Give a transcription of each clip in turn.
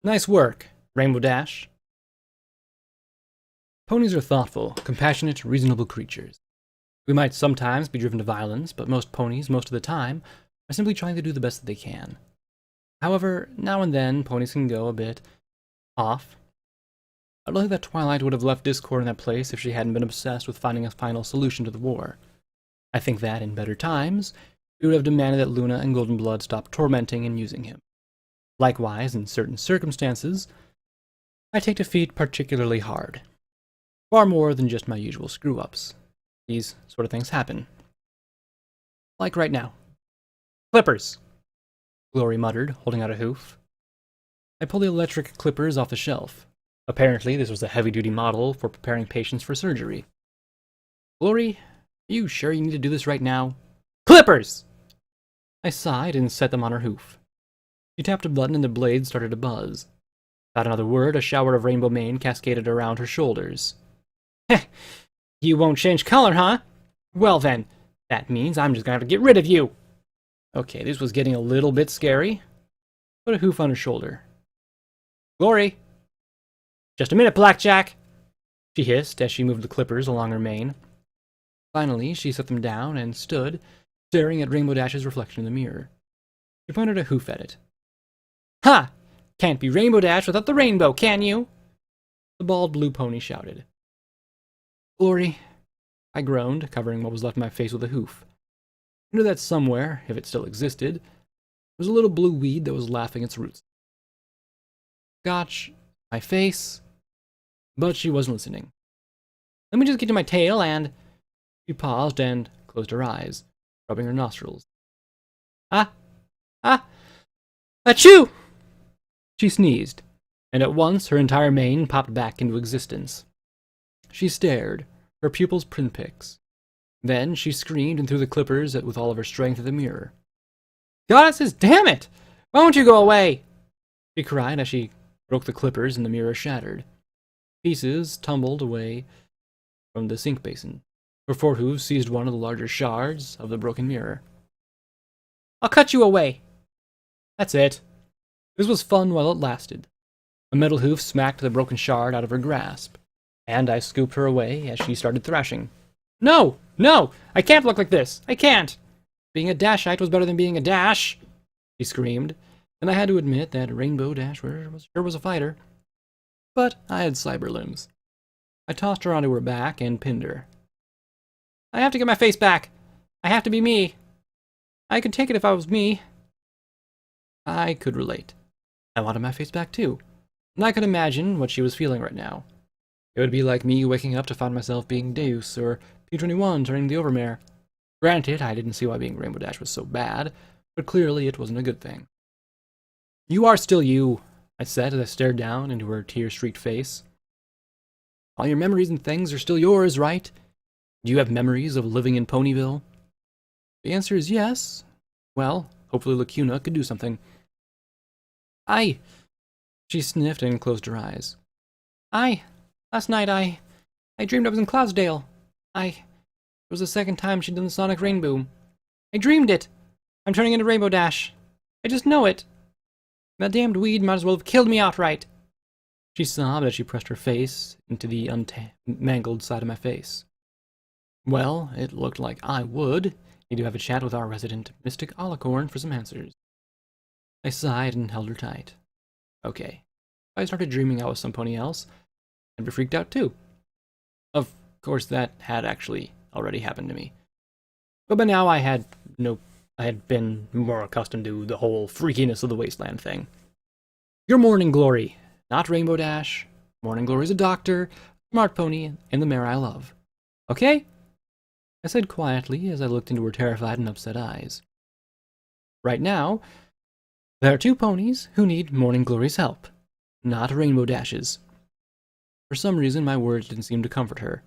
Nice work, Rainbow Dash. Ponies are thoughtful, compassionate, reasonable creatures. We might sometimes be driven to violence, but most ponies, most of the time, are simply trying to do the best that they can. However, now and then, ponies can go a bit off. I don't think that Twilight would have left Discord in that place if she hadn't been obsessed with finding a final solution to the war. I think that, in better times, we would have demanded that Luna and Golden Blood stop tormenting and using him. Likewise, in certain circumstances, I take defeat particularly hard. Far more than just my usual screw-ups. These sort of things happen. Like right now. Clippers! Glory muttered, holding out a hoof. I pulled the electric clippers off the shelf. Apparently, this was a heavy-duty model for preparing patients for surgery. Glory, are you sure you need to do this right now? Clippers! I sighed and set them on her hoof. She tapped a button and the blades started to buzz. Without another word, a shower of rainbow mane cascaded around her shoulders. Heh! You won't change color, huh? Well then, that means I'm just gonna have to get rid of you! Okay, this was getting a little bit scary. Put a hoof on her shoulder. Glory! Just a minute, Blackjack! She hissed as she moved the clippers along her mane. Finally, she set them down and stood, staring at Rainbow Dash's reflection in the mirror. She pointed a hoof at it. Ha! Can't be Rainbow Dash without the rainbow, can you? The bald blue pony shouted. Glory, I groaned, covering what was left of my face with a hoof. I knew that somewhere, if it still existed, was a little blue weed that was laughing its roots. Scotch, my face, but she wasn't listening. Let me just get to my tail and... She paused and closed her eyes, rubbing her nostrils. Ah! Achoo! She sneezed, and at once her entire mane popped back into existence. She stared, her pupils pinpricks. Then she screamed and threw the clippers with all of her strength at the mirror. Goddesses, damn it! Why won't you go away? She cried as she broke the clippers and the mirror shattered. Pieces tumbled away from the sink basin. Her forehooves seized one of the larger shards of the broken mirror. I'll cut you away! That's it. This was fun while it lasted. A metal hoof smacked the broken shard out of her grasp, and I scooped her away as she started thrashing. No! No! I can't look like this! I can't! Being a Dashite was better than being a Dash! She screamed, and I had to admit that Rainbow Dash sure was a fighter. But I had cyber limbs. I tossed her onto her back and pinned her. I have to get my face back! I have to be me! I could take it if I was me. I could relate. I wanted my face back too, and I could imagine what she was feeling right now. It would be like me waking up to find myself being Deus, or P21 turning the Overmare. Granted, I didn't see why being Rainbow Dash was so bad, but clearly it wasn't a good thing. You are still you, I said as I stared down into her tear-streaked face. All your memories and things are still yours, right? Do you have memories of living in Ponyville? The answer is yes. Well, hopefully Lacuna could do something. She sniffed and closed her eyes. Last night I dreamed I was in Cloudsdale. It was the second time she'd done the Sonic Rainboom. I dreamed it! I'm turning into Rainbow Dash. I just know it. That damned weed might as well have killed me outright. She sobbed as she pressed her face into the mangled side of my face. Well, it looked like I would need to have a chat with our resident Mystic Alicorn for some answers. I sighed and held her tight. Okay, if I started dreaming I was some pony else, I'd be freaked out too. Of course, that had actually already happened to me. But by now I had been more accustomed to the whole freakiness of the Wasteland thing. Your Morning Glory, not Rainbow Dash. Morning Glory's a doctor, smart pony, and the mare I love. Okay? I said quietly as I looked into her terrified and upset eyes. Right now, there are two ponies who need Morning Glory's help, not Rainbow Dash's. For some reason, my words didn't seem to comfort her.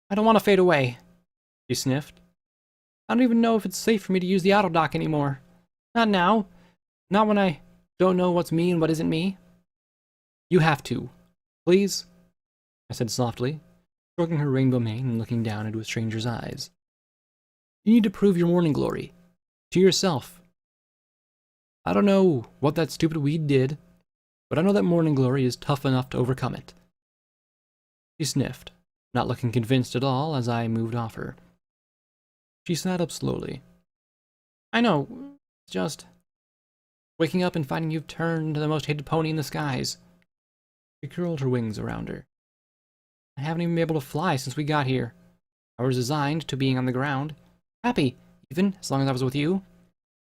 I don't want to fade away, she sniffed. I don't even know if it's safe for me to use the auto dock anymore. Not now. Not when I don't know what's me and what isn't me. You have to. Please? I said softly, stroking her rainbow mane and looking down into a stranger's eyes. You need to prove your Morning Glory. To yourself. I don't know what that stupid weed did. but I know that Morning Glory is tough enough to overcome it. She sniffed, not looking convinced at all as I moved off her. She sat up slowly. I know, it's just waking up and finding you've turned into the most hated pony in the skies. She curled her wings around her. I haven't even been able to fly since we got here. I was resigned to being on the ground. Happy, even, as long as I was with you.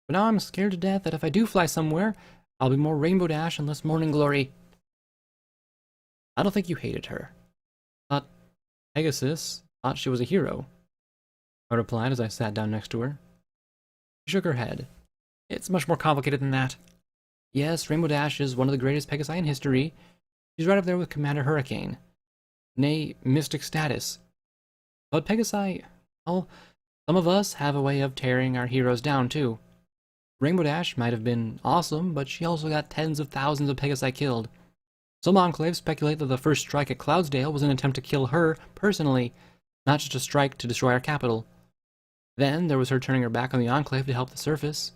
But now I'm scared to death that if I do fly somewhere, I'll be more Rainbow Dash and less Morning Glory. I don't think you hated her. But Pegasus thought she was a hero, I replied as I sat down next to her. She shook her head. It's much more complicated than that. Yes, Rainbow Dash is one of the greatest Pegasi in history. She's right up there with Commander Hurricane. Nay, mystic status. But Pegasi, well, some of us have a way of tearing our heroes down too. Rainbow Dash might have been awesome, but she also got tens of thousands of Pegasi killed. Some enclaves speculate that the first strike at Cloudsdale was an attempt to kill her personally, not just a strike to destroy our capital. Then there was her turning her back on the enclave to help the surface.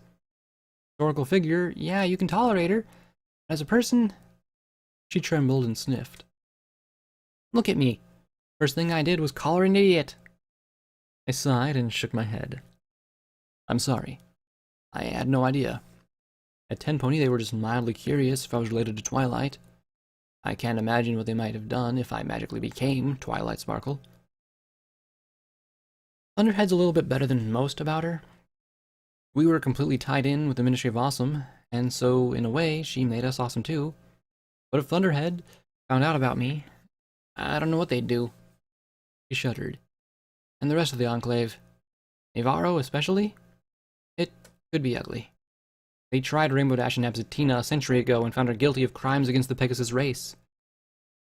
Historical figure, yeah, you can tolerate her. As a person, she trembled and sniffed. Look at me. First thing I did was call her an idiot. I sighed and shook my head. I'm sorry. I had no idea. At Tenpony, they were just mildly curious if I was related to Twilight. I can't imagine what they might have done if I magically became Twilight Sparkle. Thunderhead's a little bit better than most about her. We were completely tied in with the Ministry of Awesome, and so, in a way, she made us awesome too. But if Thunderhead found out about me, I don't know what they'd do. She shuddered. And the rest of the Enclave, Navarro especially, it could be ugly. They tried Rainbow Dash and Absitina a century ago and found her guilty of crimes against the Pegasus race.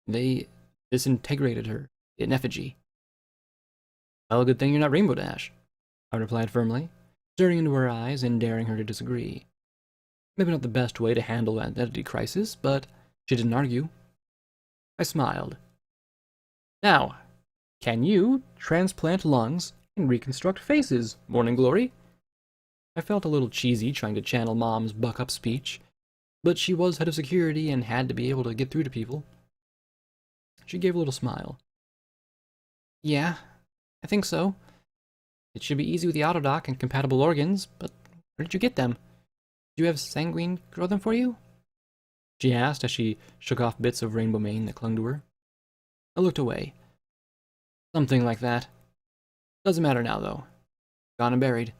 They disintegrated her in effigy. Well, good thing you're not Rainbow Dash, I replied firmly, staring into her eyes and daring her to disagree. Maybe not the best way to handle an identity crisis, but she didn't argue. I smiled. Now, can you transplant lungs and reconstruct faces, Morning Glory? I felt a little cheesy trying to channel Mom's buck-up speech, but she was head of security and had to be able to get through to people. She gave a little smile. Yeah, I think so. It should be easy with the autodoc and compatible organs, but where did you get them? Did you have Sanguine grow them for you? She asked as she shook off bits of rainbow mane that clung to her. I looked away. Something like that. Doesn't matter now, though. Gone and buried.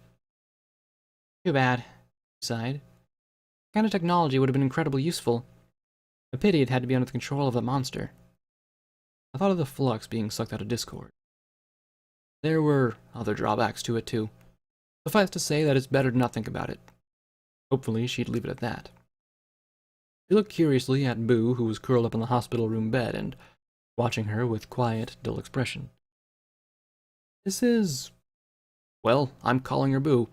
Too bad, he sighed. That kind of technology would have been incredibly useful. A pity it had to be under the control of that monster. I thought of the flux being sucked out of Discord. There were other drawbacks to it, too. Suffice to say that it's better to not think about it. Hopefully, she'd leave it at that. She looked curiously at Boo, who was curled up in the hospital room bed and watching her with quiet, dull expression. This is... well, I'm calling her Boo.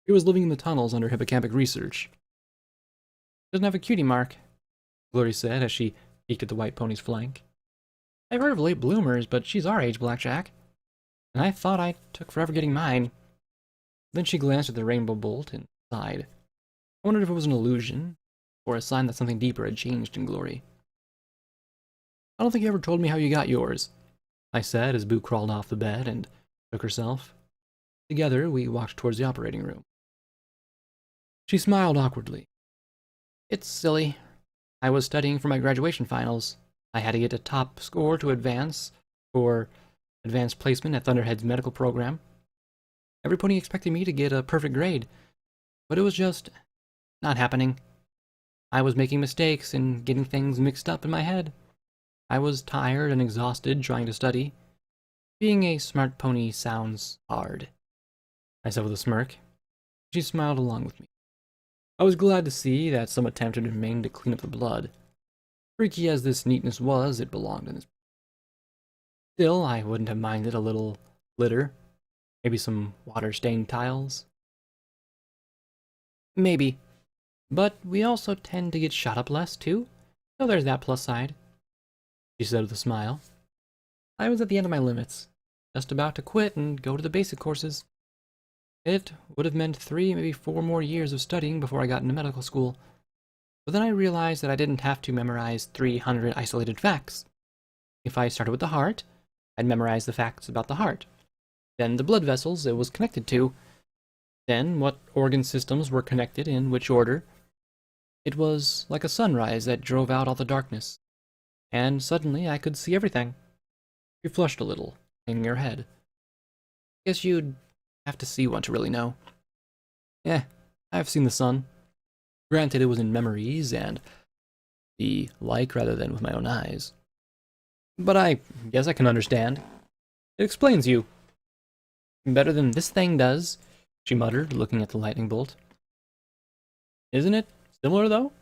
She was living in the tunnels under hippocampic research. Doesn't have a cutie mark, Glory said as she peeked at the white pony's flank. I've heard of late bloomers, but she's our age, Blackjack. And I thought I took forever getting mine. Then she glanced at the rainbow bolt and sighed. I wondered if it was an illusion, or a sign that something deeper had changed in Glory. I don't think you ever told me how you got yours, I said as Boo crawled off the bed and shook herself. Together, we walked towards the operating room. She smiled awkwardly. It's silly. I was studying for my graduation finals. I had to get a top score to advance for advanced placement at Thunderhead's medical program. Every pony expected me to get a perfect grade, but it was just not happening. I was making mistakes and getting things mixed up in my head. I was tired and exhausted trying to study. Being a smart pony sounds hard, I said with a smirk. She smiled along with me. I was glad to see that some attempt had been made to clean up the blood. Freaky as this neatness was, it belonged in this. Still, I wouldn't have minded a little litter. Maybe some water-stained tiles. Maybe. But we also tend to get shot up less, too. So there's that plus side, she said with a smile. I was at the end of my limits, just about to quit and go to the basic courses. It would have meant 3, maybe 4 more years of studying before I got into medical school. But then I realized that I didn't have to memorize 300 isolated facts. If I started with the heart, I'd memorize the facts about the heart, then the blood vessels it was connected to, then what organ systems were connected in which order. It was like a sunrise that drove out all the darkness, and suddenly I could see everything. She flushed a little, hanging her head. Guess you'd have to see one to really know. Yeah, I've seen the sun. Granted, it was in memories and the like rather than with my own eyes. But I guess I can understand. It explains you. Better than this thing does, she muttered, looking at the lightning bolt. Isn't it similar, though?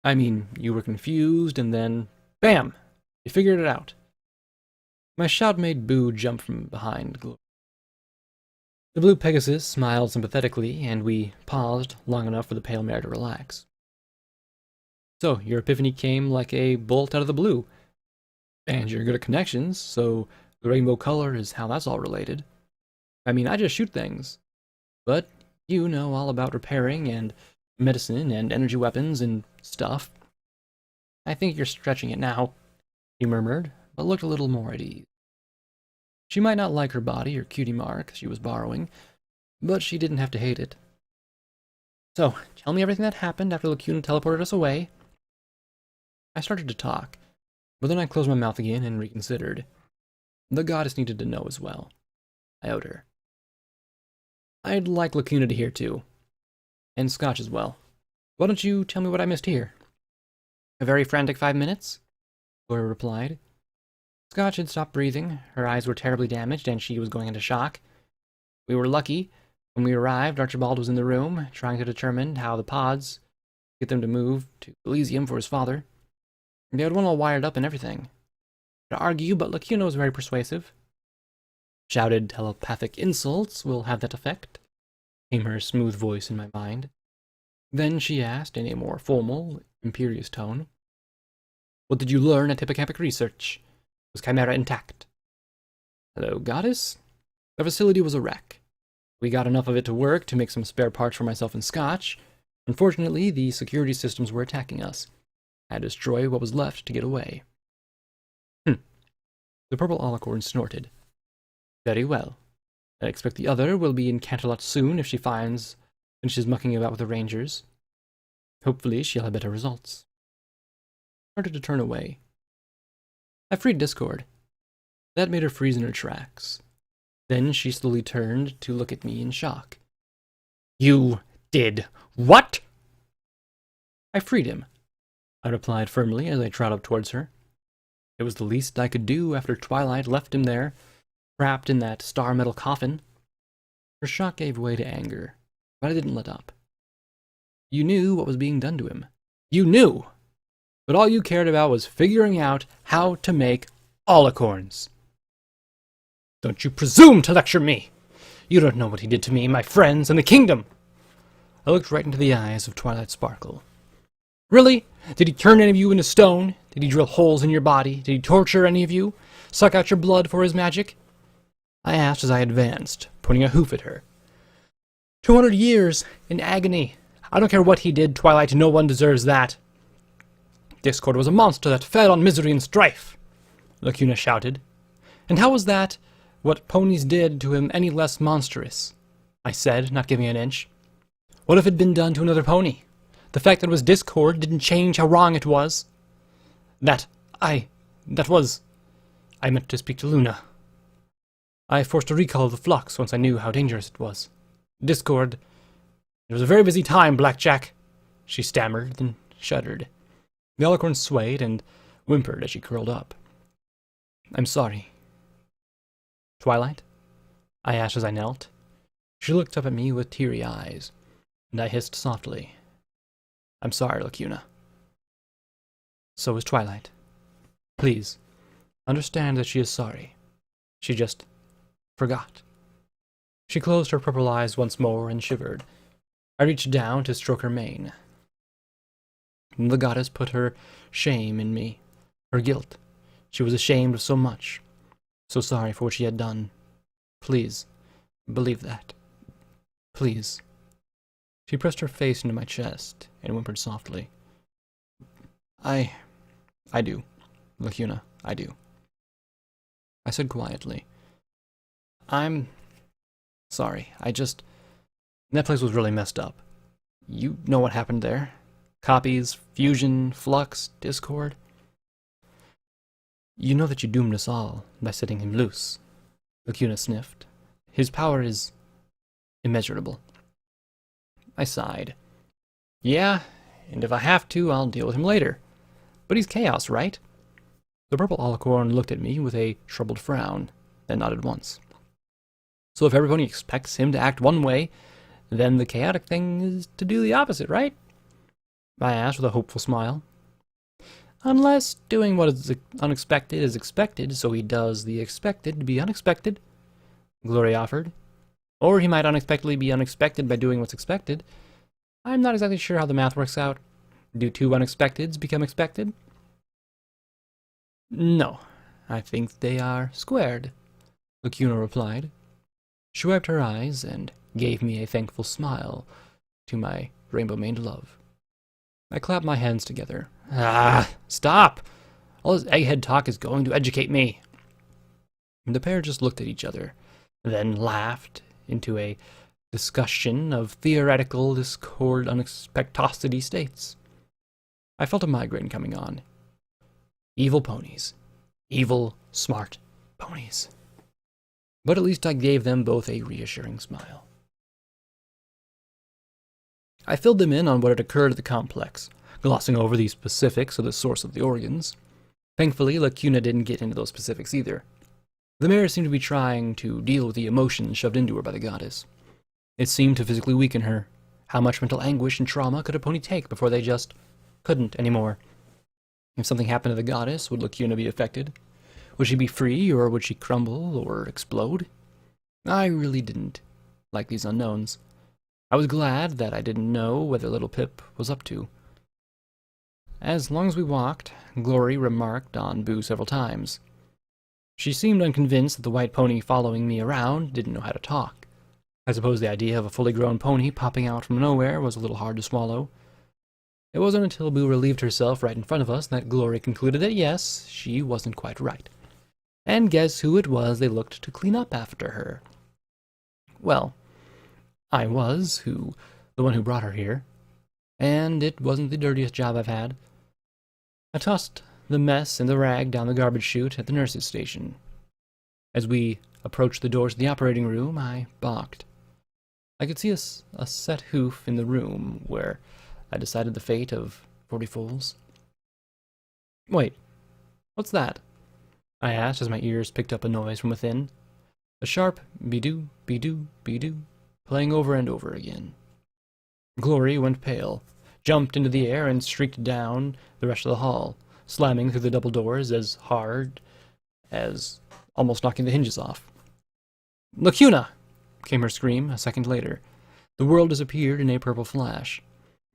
I mean, you were confused, and then, bam! You figured it out. My shout made Boo jump from behind. The blue Pegasus smiled sympathetically, and we paused long enough for the pale mare to relax. So, your epiphany came like a bolt out of the blue. And you're good at connections, so the rainbow color is how that's all related. I mean, I just shoot things. But you know all about repairing and medicine and energy weapons and stuff. I think you're stretching it now, he murmured, but looked a little more at ease. She might not like her body or cutie mark she was borrowing, but she didn't have to hate it. So, tell me everything that happened after Lacuna teleported us away. I started to talk, but then I closed my mouth again and reconsidered. The goddess needed to know as well. I owed her. I'd like Lacuna to hear too. And Scotch as well. Why don't you tell me what I missed here? A very frantic 5 minutes? Laura replied. Scotch had stopped breathing, her eyes were terribly damaged, and she was going into shock. We were lucky. When we arrived, Archibald was in the room, trying to determine how the pods get them to move to Elysium for his father. They had one all wired up and everything. To argue, but Lacuna was very persuasive. Shouted telepathic insults will have that effect, came her smooth voice in my mind. Then she asked, in a more formal, imperious tone, What did you learn at Hippocampic Research? Was Chimera intact? Hello, goddess? The facility was a wreck. We got enough of it to work to make some spare parts for myself and Scotch. Unfortunately, the security systems were attacking us. I had to destroy what was left to get away. The purple alicorn snorted. Very well. I expect the other will be in Canterlot soon if she finishes mucking about with the Rangers. Hopefully she'll have better results. I started to turn away. I freed Discord. That made her freeze in her tracks. Then she slowly turned to look at me in shock. You did what? I freed him, I replied firmly as I trotted up towards her. It was the least I could do after Twilight left him there, trapped in that star metal coffin. Her shock gave way to anger, but I didn't let up. You knew what was being done to him. You knew! But all you cared about was figuring out how to make alicorns. Don't you presume to lecture me! You don't know what he did to me, my friends, and the kingdom! I looked right into the eyes of Twilight Sparkle. Really? Did he turn any of you into stone? Did he drill holes in your body? Did he torture any of you? Suck out your blood for his magic? I asked as I advanced, pointing a hoof at her. 200 years in agony. I don't care what he did, Twilight, no one deserves that. Discord was a monster that fed on misery and strife, Lacuna shouted. And how was that what ponies did to him any less monstrous? I said, not giving an inch. What if it had been done to another pony? The fact that it was Discord didn't change how wrong it was. I meant to speak to Luna. I forced a recall of the flux once I knew how dangerous it was. Discord. It was a very busy time, Blackjack, she stammered, then shuddered. The alicorn swayed and whimpered as she curled up. I'm sorry. Twilight? I asked as I knelt. She looked up at me with teary eyes, and I hissed softly. I'm sorry, Lacuna. So is Twilight. Please, understand that she is sorry. She just forgot. She closed her purple eyes once more and shivered. I reached down to stroke her mane. The goddess put her shame in me, her guilt. She was ashamed of so much, so sorry for what she had done. Please, believe that. Please. She pressed her face into my chest and whimpered softly. I do. Lacuna, I do. I said quietly. I'm sorry. That place was really messed up. You know what happened there? Copies, fusion, flux, discord. You know that you doomed us all by setting him loose. Lacuna sniffed. His power is immeasurable. I sighed. Yeah, and if I have to, I'll deal with him later. But he's chaos, right? The purple alicorn looked at me with a troubled frown, then nodded once. So if everybody expects him to act one way, then the chaotic thing is to do the opposite, right? I asked with a hopeful smile. Unless doing what is unexpected is expected, so he does the expected to be unexpected, Glory offered. Or he might unexpectedly be unexpected by doing what's expected. I'm not exactly sure how the math works out. Do two unexpecteds become expected? No, I think they are squared, Lacuna replied. She wiped her eyes and gave me a thankful smile to my rainbow-maned love. I clapped my hands together. Ah, stop! All this egghead talk is going to educate me. The pair just looked at each other, then laughed into a discussion of theoretical discord unexpectosity states. I felt a migraine coming on. Evil ponies. Evil, smart ponies. But at least I gave them both a reassuring smile. I filled them in on what had occurred at the complex, glossing over the specifics of the source of the organs. Thankfully, Lacuna didn't get into those specifics either. The mare seemed to be trying to deal with the emotions shoved into her by the goddess. It seemed to physically weaken her. How much mental anguish and trauma could a pony take before they just couldn't anymore? If something happened to the goddess, would Lacuna be affected? Would she be free, or would she crumble or explode? I really didn't like these unknowns. I was glad that I didn't know what their little Pip was up to. As long as we walked, Glory remarked on Boo several times. She seemed unconvinced that the white pony following me around didn't know how to talk. I suppose the idea of a fully grown pony popping out from nowhere was a little hard to swallow. It wasn't until Boo relieved herself right in front of us that Glory concluded that yes, she wasn't quite right. And guess who it was they looked to clean up after her? Well, I was, the one who brought her here. And it wasn't the dirtiest job I've had. I tossed the mess and the rag down the garbage chute at the nurse's station. As we approached the door to the operating room, I balked. I could see a set hoof in the room where I decided the fate of 40 foals. Wait, what's that? I asked as my ears picked up a noise from within. A sharp be-doo, be-doo, be-doo, playing over and over again. Glory went pale, jumped into the air, and streaked down the rest of the hall, slamming through the double doors as hard as almost knocking the hinges off. Lacuna! Came her scream a second later. The world disappeared in a purple flash.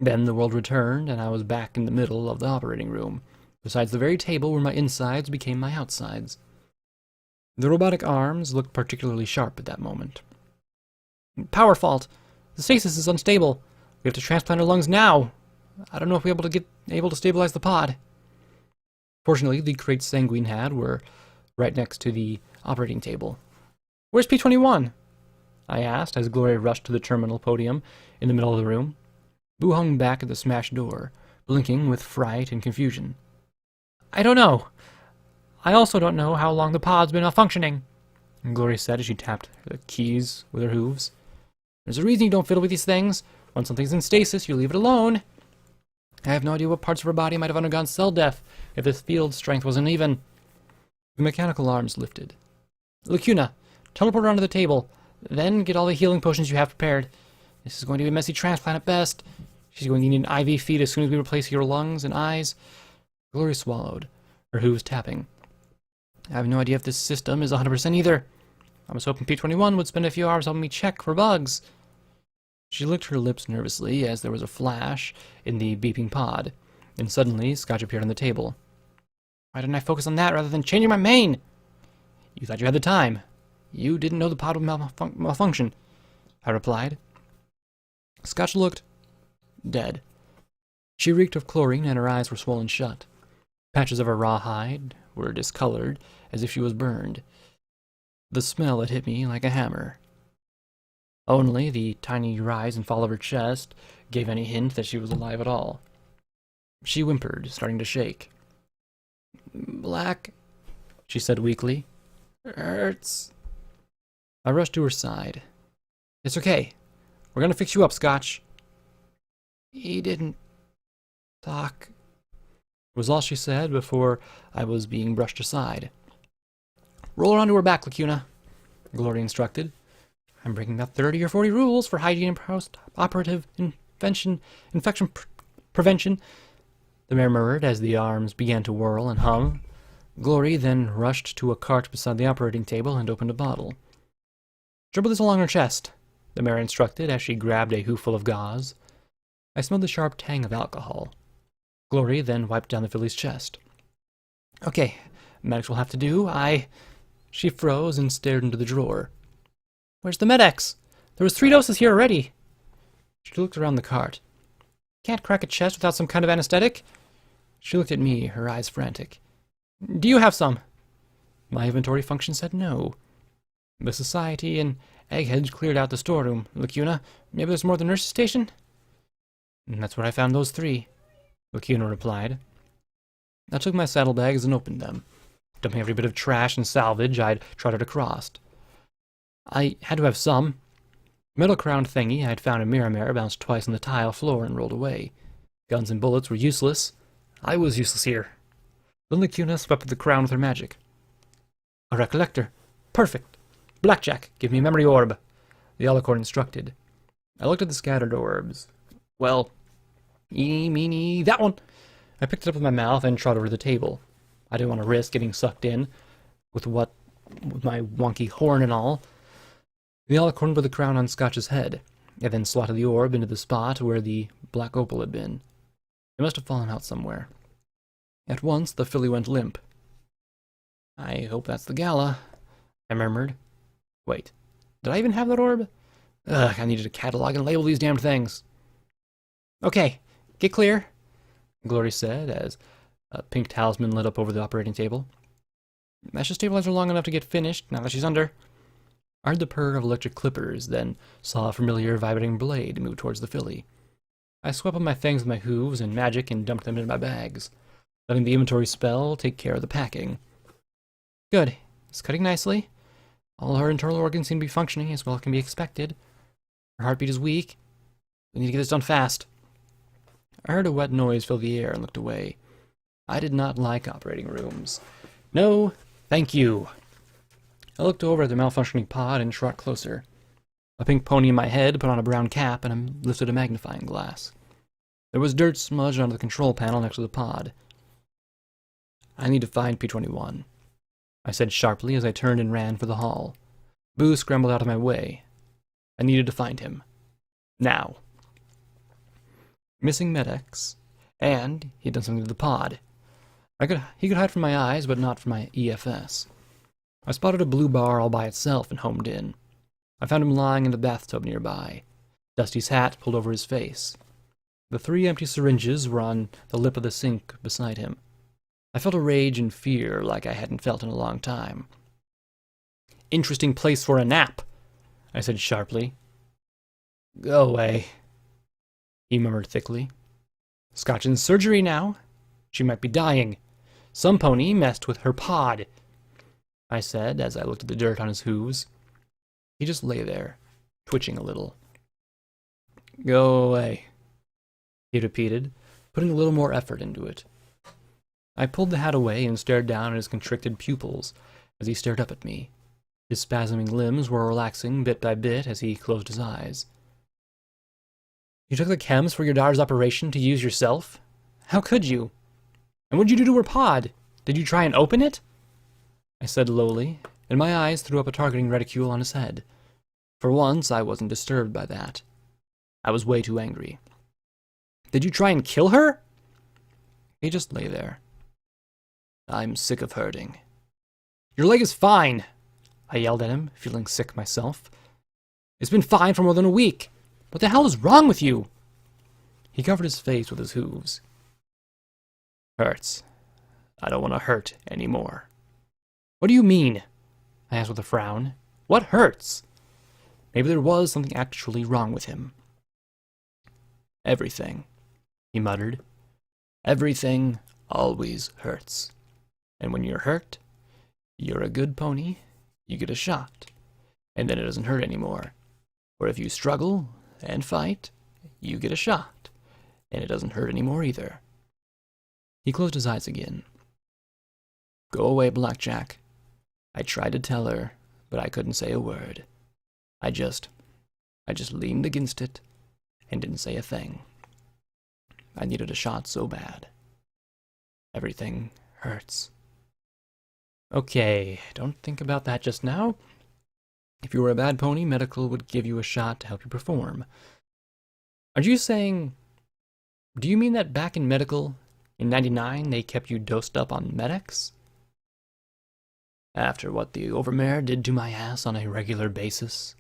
Then the world returned, and I was back in the middle of the operating room, besides the very table where my insides became my outsides. The robotic arms looked particularly sharp at that moment. Power fault! The stasis is unstable. We have to transplant our lungs now. I don't know if we'll be able to stabilize the pod. Fortunately, the crates Sanguine had were right next to the operating table. Where's P-21? I asked as Glory rushed to the terminal podium in the middle of the room. Boo hung back at the smashed door, blinking with fright and confusion. I don't know. I also don't know how long the pod's been malfunctioning, Glory said as she tapped the keys with her hooves. There's a reason you don't fiddle with these things. When something's in stasis, you leave it alone. I have no idea what parts of her body might have undergone cell death if the field strength wasn't even. The mechanical arms lifted. Lacuna, teleport her onto the table, then get all the healing potions you have prepared. This is going to be a messy transplant at best. She's going to need an IV feed as soon as we replace your lungs and eyes. Glory swallowed, her hooves tapping. I have no idea if this system is 100% either. I was hoping P-21 would spend a few hours helping me check for bugs. She licked her lips nervously as there was a flash in the beeping pod, and suddenly Scotch appeared on the table. Why didn't I focus on that rather than changing my main? You thought you had the time. You didn't know the pod would malfunction, I replied. Scotch looked dead. She reeked of chlorine and her eyes were swollen shut. Patches of her raw hide were discolored, as if she was burned. The smell had hit me like a hammer. Only the tiny rise and fall of her chest gave any hint that she was alive at all. She whimpered, starting to shake. "Black," she said weakly. "Hurts." I rushed to her side. "It's okay. We're gonna fix you up, Scotch." "He didn't talk," was all she said before I was being brushed aside. "Roll her onto her back, Lacuna," Glory instructed. "I'm breaking about 30 or 40 rules for hygiene and post-operative infection prevention," the mare murmured as the arms began to whirl and hum. Glory then rushed to a cart beside the operating table and opened a bottle. "Dribble this along her chest," the mare instructed as she grabbed a hooful of gauze. I smelled the sharp tang of alcohol. Glory then wiped down the filly's chest. "Okay, medics will have to do. She froze and stared into the drawer. "Where's the Med-X? There was 3 doses here already." She looked around the cart. "Can't crack a chest without some kind of anesthetic?" She looked at me, her eyes frantic. "Do you have some?" My inventory function said no. "The Society and Eggheads cleared out the storeroom, Lacuna. Maybe there's more at the nurse's station?" "That's where I found those 3, Lacuna replied. I took my saddlebags and opened them, dumping every bit of trash and salvage I'd trotted across. I had to have some. Metal-crowned thingy I'd found in Miramare bounced twice on the tile floor and rolled away. Guns and bullets were useless. I was useless here. Then Lacuna swept the crown with her magic. "A recollector. Perfect. Blackjack, give me a memory orb," the Alicorn instructed. I looked at the scattered orbs. Well, eeny, meeny, that one. I picked it up with my mouth and trotted over the table. I didn't want to risk getting sucked in with my wonky horn and all. The Alicorn put the crown on Scotch's head, and then slotted the orb into the spot where the black opal had been. It must have fallen out somewhere. At once, the filly went limp. "I hope that's the gala," I murmured. Wait, did I even have that orb? Ugh, I needed to catalog and label these damned things. "Okay, get clear," Glory said as a pink talisman lit up over the operating table. "I should stabilize her long enough to get finished now that she's under." I heard the purr of electric clippers, then saw a familiar vibrating blade move towards the filly. I swept up my fangs with my hooves and magic and dumped them into my bags, letting the inventory spell take care of the packing. Good. It's cutting nicely. All her internal organs seem to be functioning as well as can be expected. Her heartbeat is weak. We need to get this done fast. I heard a wet noise fill the air and looked away. I did not like operating rooms. No, thank you. I looked over at the malfunctioning pod and trot closer. A pink pony in my head put on a brown cap and I lifted a magnifying glass. There was dirt smudged onto the control panel next to the pod. "I need to find P-21, I said sharply as I turned and ran for the hall. Boo scrambled out of my way. I needed to find him. Now. Missing Med-X, and he'd done something to the pod. He could hide from my eyes, but not from my EFS. I spotted a blue bar all by itself and homed in. I found him lying in the bathtub nearby, Dusty's hat pulled over his face. The 3 empty syringes were on the lip of the sink beside him. I felt a rage and fear like I hadn't felt in a long time. "Interesting place for a nap," I said sharply. "Go away," he murmured thickly. "Scotch in surgery now. She might be dying. Some pony messed with her pod," I said as I looked at the dirt on his hooves. He just lay there, twitching a little. "Go away," he repeated, putting a little more effort into it. I pulled the hat away and stared down at his constricted pupils as he stared up at me. His spasming limbs were relaxing bit by bit as he closed his eyes. "You took the chems for your daughter's operation to use yourself? How could you? And what'd you do to her pod? Did you try and open it?" I said lowly, and my eyes threw up a targeting reticule on his head. For once, I wasn't disturbed by that. I was way too angry. "Did you try and kill her?" He just lay there. "I'm sick of hurting." "Your leg is fine," I yelled at him, feeling sick myself. "It's been fine for more than a week. What the hell is wrong with you?" He covered his face with his hooves. Hurts. I don't want to hurt anymore. What do you mean? I asked with a frown. What hurts? Maybe there was something actually wrong with him. Everything, he muttered. Everything always hurts. And when you're hurt, you're a good pony, you get a shot, and then it doesn't hurt anymore. Or if you struggle and fight, you get a shot, and it doesn't hurt anymore either. He closed his eyes again. Go away, Blackjack. I tried to tell her, but I couldn't say a word. I just leaned against it and didn't say a thing. I needed a shot so bad. Everything hurts. Okay, don't think about that just now. If you were a bad pony, medical would give you a shot to help you perform. Are you saying... Do you mean that back in medical, in 99, they kept you dosed up on Med-X? After what the overmare did to my ass on a regular basis,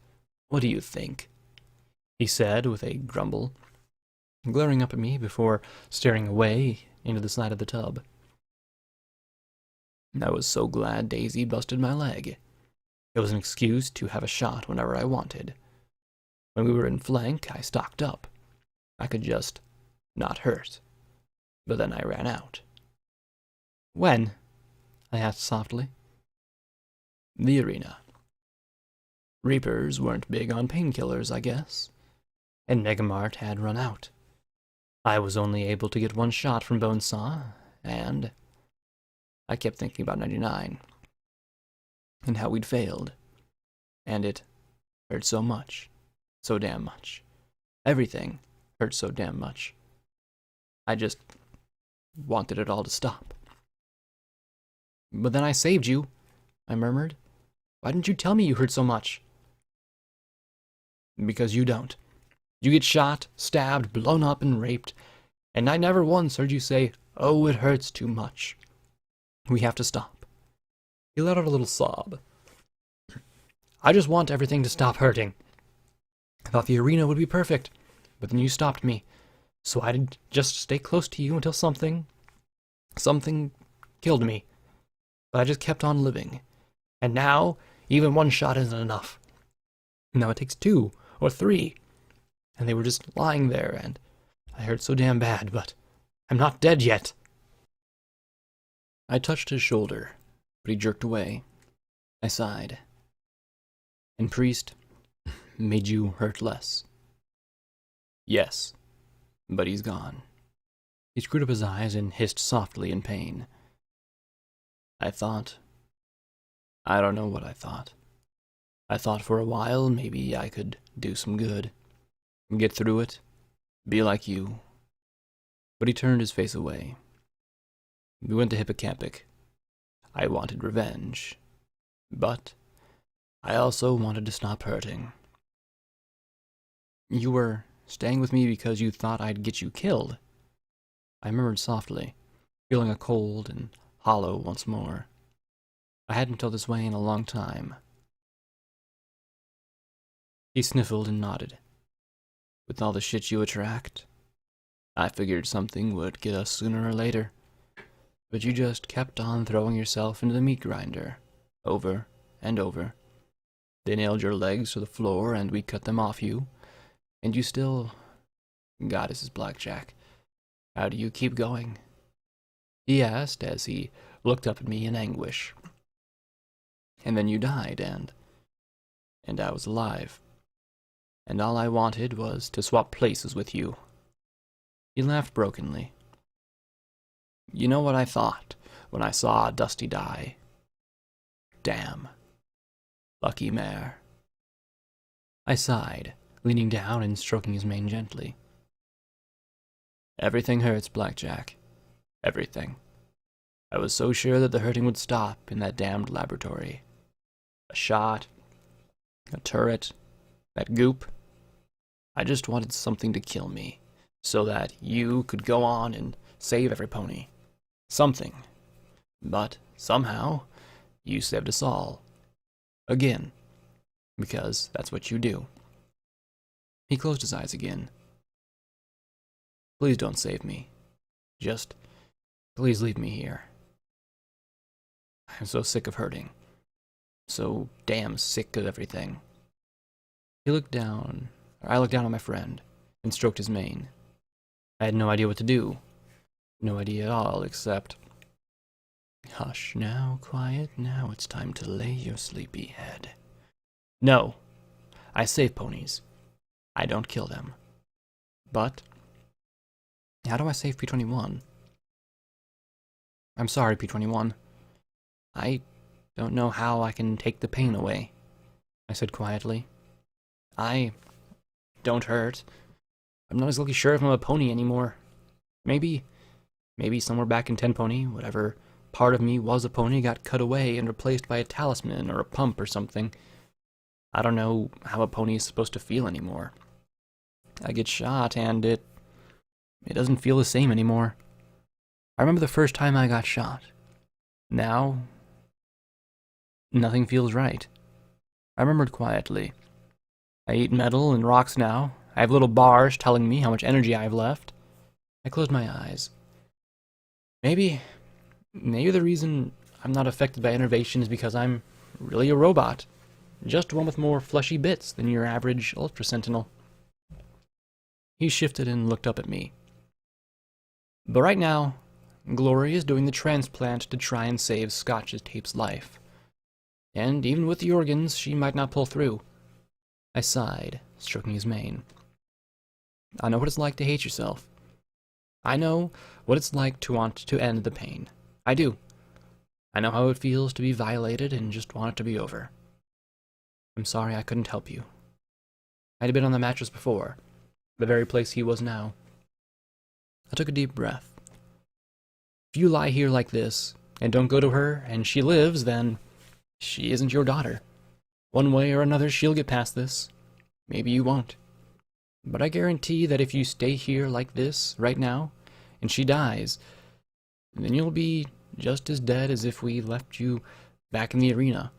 what do you think? He said with a grumble, glaring up at me before staring away into the side of the tub. I was so glad Daisy busted my leg. It was an excuse to have a shot whenever I wanted. When we were in flank, I stocked up. I could just not hurt. But then I ran out. When? I asked softly. The arena. Reapers weren't big on painkillers, I guess, and Megamart had run out. I was only able to get one shot from Bonesaw, and I kept thinking about 99, and how we'd failed, and it hurt so much, so damn much. Everything hurt so damn much. I just wanted it all to stop. But then I saved you, I murmured. Why didn't you tell me you hurt so much? Because you don't. You get shot, stabbed, blown up, and raped, and I never once heard you say, "Oh, it hurts too much. We have to stop." He let out a little sob. I just want everything to stop hurting. I thought the arena would be perfect, but then you stopped me, so I did just stay close to you until something killed me. But I just kept on living, and now even one shot isn't enough. Now it takes 2 or 3, and they were just lying there, and I hurt so damn bad, but I'm not dead yet. I touched his shoulder, but he jerked away. I sighed. And Priest made you hurt less. Yes, but he's gone. He screwed up his eyes and hissed softly in pain. I don't know what I thought. I thought for a while maybe I could do some good, get through it, be like you. But he turned his face away. We went to Hippocampic. I wanted revenge, but I also wanted to stop hurting. You were staying with me because you thought I'd get you killed. I murmured softly, feeling a cold and hollow once more. I hadn't felt this way in a long time. He sniffled and nodded. With all the shit you attract, I figured something would get us sooner or later. But you just kept on throwing yourself into the meat grinder, over and over. They nailed your legs to the floor and we cut them off you, and you still... Goddesses, Blackjack, how do you keep going? He asked as he looked up at me in anguish. And then you died, and I was alive. And all I wanted was to swap places with you. He laughed brokenly. You know what I thought when I saw Dusty die? Damn. Lucky mare. I sighed, leaning down and stroking his mane gently. Everything hurts, Blackjack. Everything. I was so sure that the hurting would stop in that damned laboratory. A shot, a turret, that goop. I just wanted something to kill me, so that you could go on and save every pony. Something. But somehow, you saved us all. Again. Because that's what you do. He closed his eyes again. Please don't save me. Just, please leave me here. I'm so sick of hurting. So damn sick of everything. I looked down on my friend and stroked his mane. I had no idea what to do. No idea at all, except... Hush now, quiet now, it's time to lay your sleepy head. No, I save ponies. I don't kill them. But, how do I save P21? I'm sorry, P21. I don't know how I can take the pain away, I said quietly. I don't hurt. I'm not exactly sure if I'm a pony anymore. Maybe somewhere back in 10 Pony, whatever part of me was a pony got cut away and replaced by a talisman or a pump or something. I don't know how a pony is supposed to feel anymore. I get shot and it doesn't feel the same anymore. I remember the first time I got shot. Now, nothing feels right. I remembered quietly. I eat metal and rocks now. I have little bars telling me how much energy I have left. I closed my eyes. Maybe the reason I'm not affected by innervation is because I'm really a robot. Just one with more fleshy bits than your average Ultra Sentinel. He shifted and looked up at me. But right now, Glory is doing the transplant to try and save Scotch's Tape's life. And even with the organs, she might not pull through. I sighed, stroking his mane. I know what it's like to hate yourself. I know what it's like to want to end the pain. I do. I know how it feels to be violated and just want it to be over. I'm sorry I couldn't help you. I'd been on the mattress before, the very place he was now. I took a deep breath. If you lie here like this, and don't go to her, and she lives, then she isn't your daughter. One way or another, she'll get past this. Maybe you won't. But I guarantee that if you stay here like this, right now, and she dies, then you'll be just as dead as if we left you back in the arena.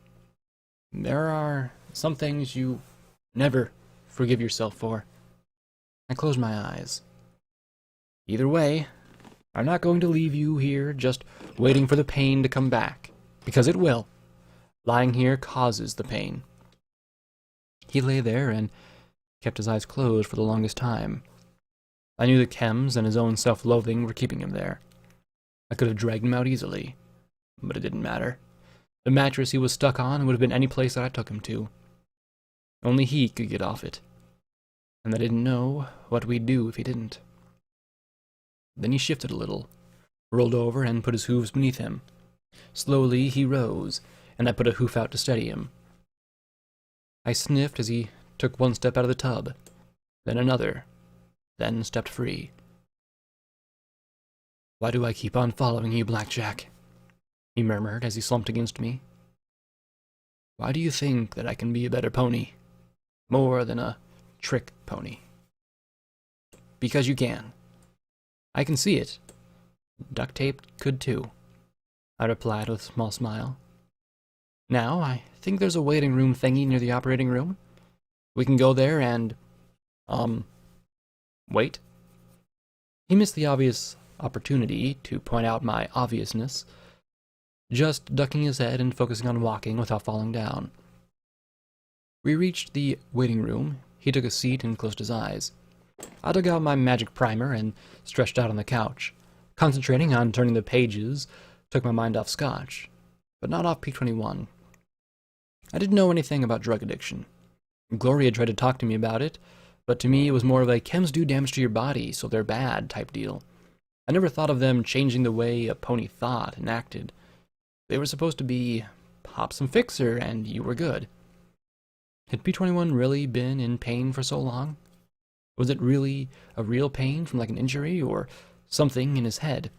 There are some things you never forgive yourself for. I closed my eyes. Either way, I'm not going to leave you here just waiting for the pain to come back, because it will. Lying here causes the pain. He lay there and kept his eyes closed for the longest time. I knew that chems and his own self-loathing were keeping him there. I could have dragged him out easily, but it didn't matter. The mattress he was stuck on would have been any place that I took him to. Only he could get off it, and I didn't know what we'd do if he didn't. Then he shifted a little, rolled over and put his hooves beneath him. Slowly he rose, and I put a hoof out to steady him. I sniffed as he took one step out of the tub, then another, then stepped free. Why do I keep on following you, Blackjack? He murmured as he slumped against me. Why do you think that I can be a better pony? More than a trick pony. Because you can. I can see it. Duct tape could too, I replied with a small smile. Now, I think there's a waiting room thingy near the operating room. We can go there and, wait. He missed the obvious opportunity to point out my obviousness, just ducking his head and focusing on walking without falling down. We reached the waiting room. He took a seat and closed his eyes. I took out my magic primer and stretched out on the couch. Concentrating on turning the pages took my mind off Scotch, but not off P21. I didn't know anything about drug addiction. Gloria tried to talk to me about it, but to me it was more of a chems do damage to your body, so they're bad type deal. I never thought of them changing the way a pony thought and acted. They were supposed to be pop some fixer and you were good. Had P21 really been in pain for so long? Was it really a real pain from like an injury or something in his head?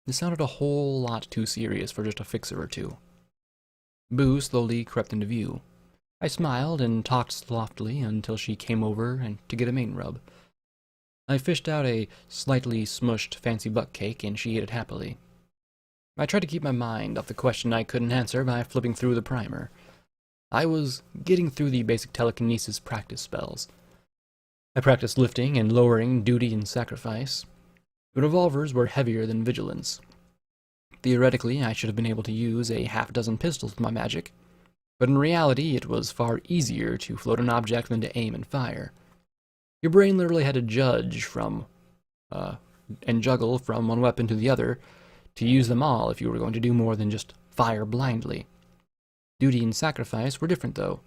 This sounded a whole lot too serious for just a fixer or two. Boo slowly crept into view. I smiled and talked softly until she came over and to get a mane rub. I fished out a slightly smushed fancy butt cake and she ate it happily. I tried to keep my mind off the question I couldn't answer by flipping through the primer. I was getting through the basic telekinesis practice spells. I practiced lifting and lowering duty and sacrifice. The revolvers were heavier than vigilance. Theoretically, I should have been able to use a half-dozen pistols with my magic, but in reality, it was far easier to float an object than to aim and fire. Your brain literally had to judge and juggle from one weapon to the other to use them all if you were going to do more than just fire blindly. Duty and sacrifice were different, though.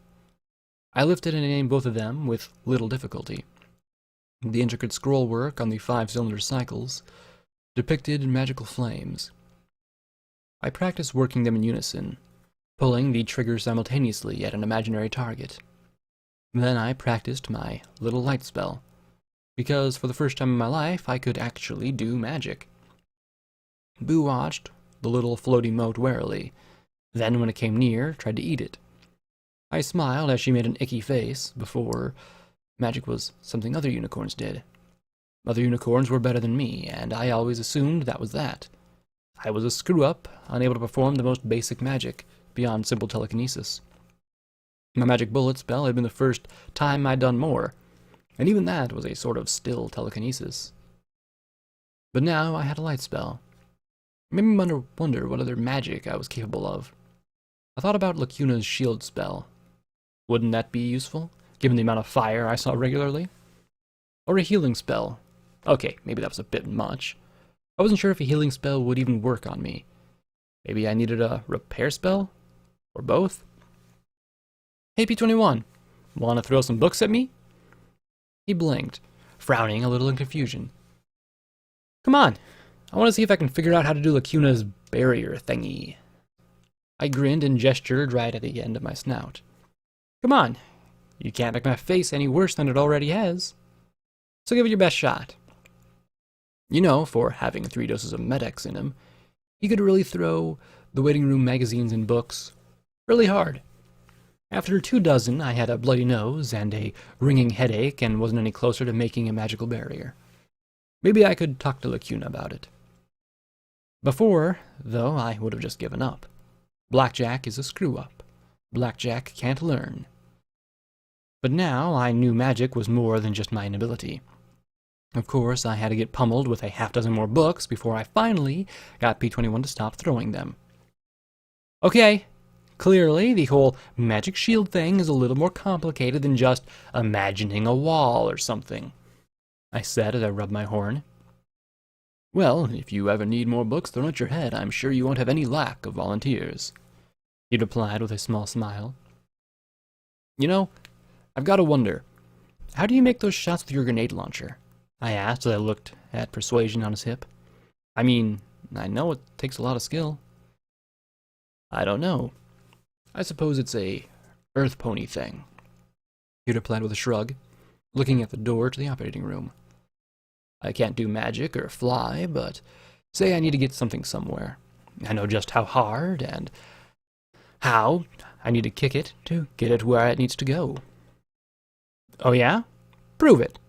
I lifted and aimed both of them with little difficulty. The intricate scroll work on the 5-cylinder cycles depicted magical flames. I practiced working them in unison, pulling the trigger simultaneously at an imaginary target. Then I practiced my little light spell, because for the first time in my life I could actually do magic. Boo watched the little floaty mote warily, then when it came near, tried to eat it. I smiled as she made an icky face, before magic was something other unicorns did. Other unicorns were better than me, and I always assumed that was that. I was a screw-up, unable to perform the most basic magic, beyond simple telekinesis. My magic bullet spell had been the first time I'd done more, and even that was a sort of still telekinesis. But now I had a light spell. It made me wonder what other magic I was capable of. I thought about Lacuna's shield spell. Wouldn't that be useful, given the amount of fire I saw regularly? Or a healing spell. Okay, maybe that was a bit much. I wasn't sure if a healing spell would even work on me. Maybe I needed a repair spell? Or both? Hey, P21, want to throw some books at me? He blinked, frowning a little in confusion. Come on, I want to see if I can figure out how to do Lacuna's barrier thingy. I grinned and gestured right at the end of my snout. Come on, you can't make my face any worse than it already has. So give it your best shot. You know, for having 3 doses of Med-X in him, he could really throw the waiting room magazines and books really hard. After 2 dozen, I had a bloody nose and a ringing headache and wasn't any closer to making a magical barrier. Maybe I could talk to Lacuna about it. Before, though, I would have just given up. Blackjack is a screw-up. Blackjack can't learn. But now I knew magic was more than just my inability. Of course, I had to get pummeled with a half-dozen more books before I finally got P21 to stop throwing them. Okay, clearly the whole magic shield thing is a little more complicated than just imagining a wall or something, I said as I rubbed my horn. Well, if you ever need more books thrown at your head, I'm sure you won't have any lack of volunteers, he replied with a small smile. You know, I've got to wonder, how do you make those shots with your grenade launcher? I asked as I looked at Persuasion on his hip. I mean, I know it takes a lot of skill. I don't know. I suppose it's a earth pony thing, he replied with a shrug, looking at the door to the operating room. I can't do magic or fly, but say I need to get something somewhere. I know just how hard and how I need to kick it to get it where it needs to go. Oh yeah? Prove it.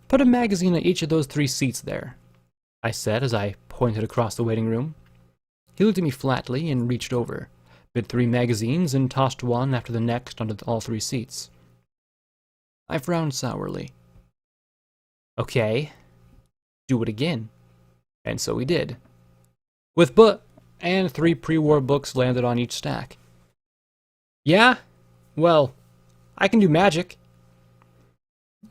Put a magazine on each of those 3 seats there, I said as I pointed across the waiting room. He looked at me flatly and reached over, bit 3 magazines and tossed one after the next onto all 3 seats. I frowned sourly. Okay, do it again. And so he did. And 3 pre-war books landed on each stack. Yeah? Well, I can do magic.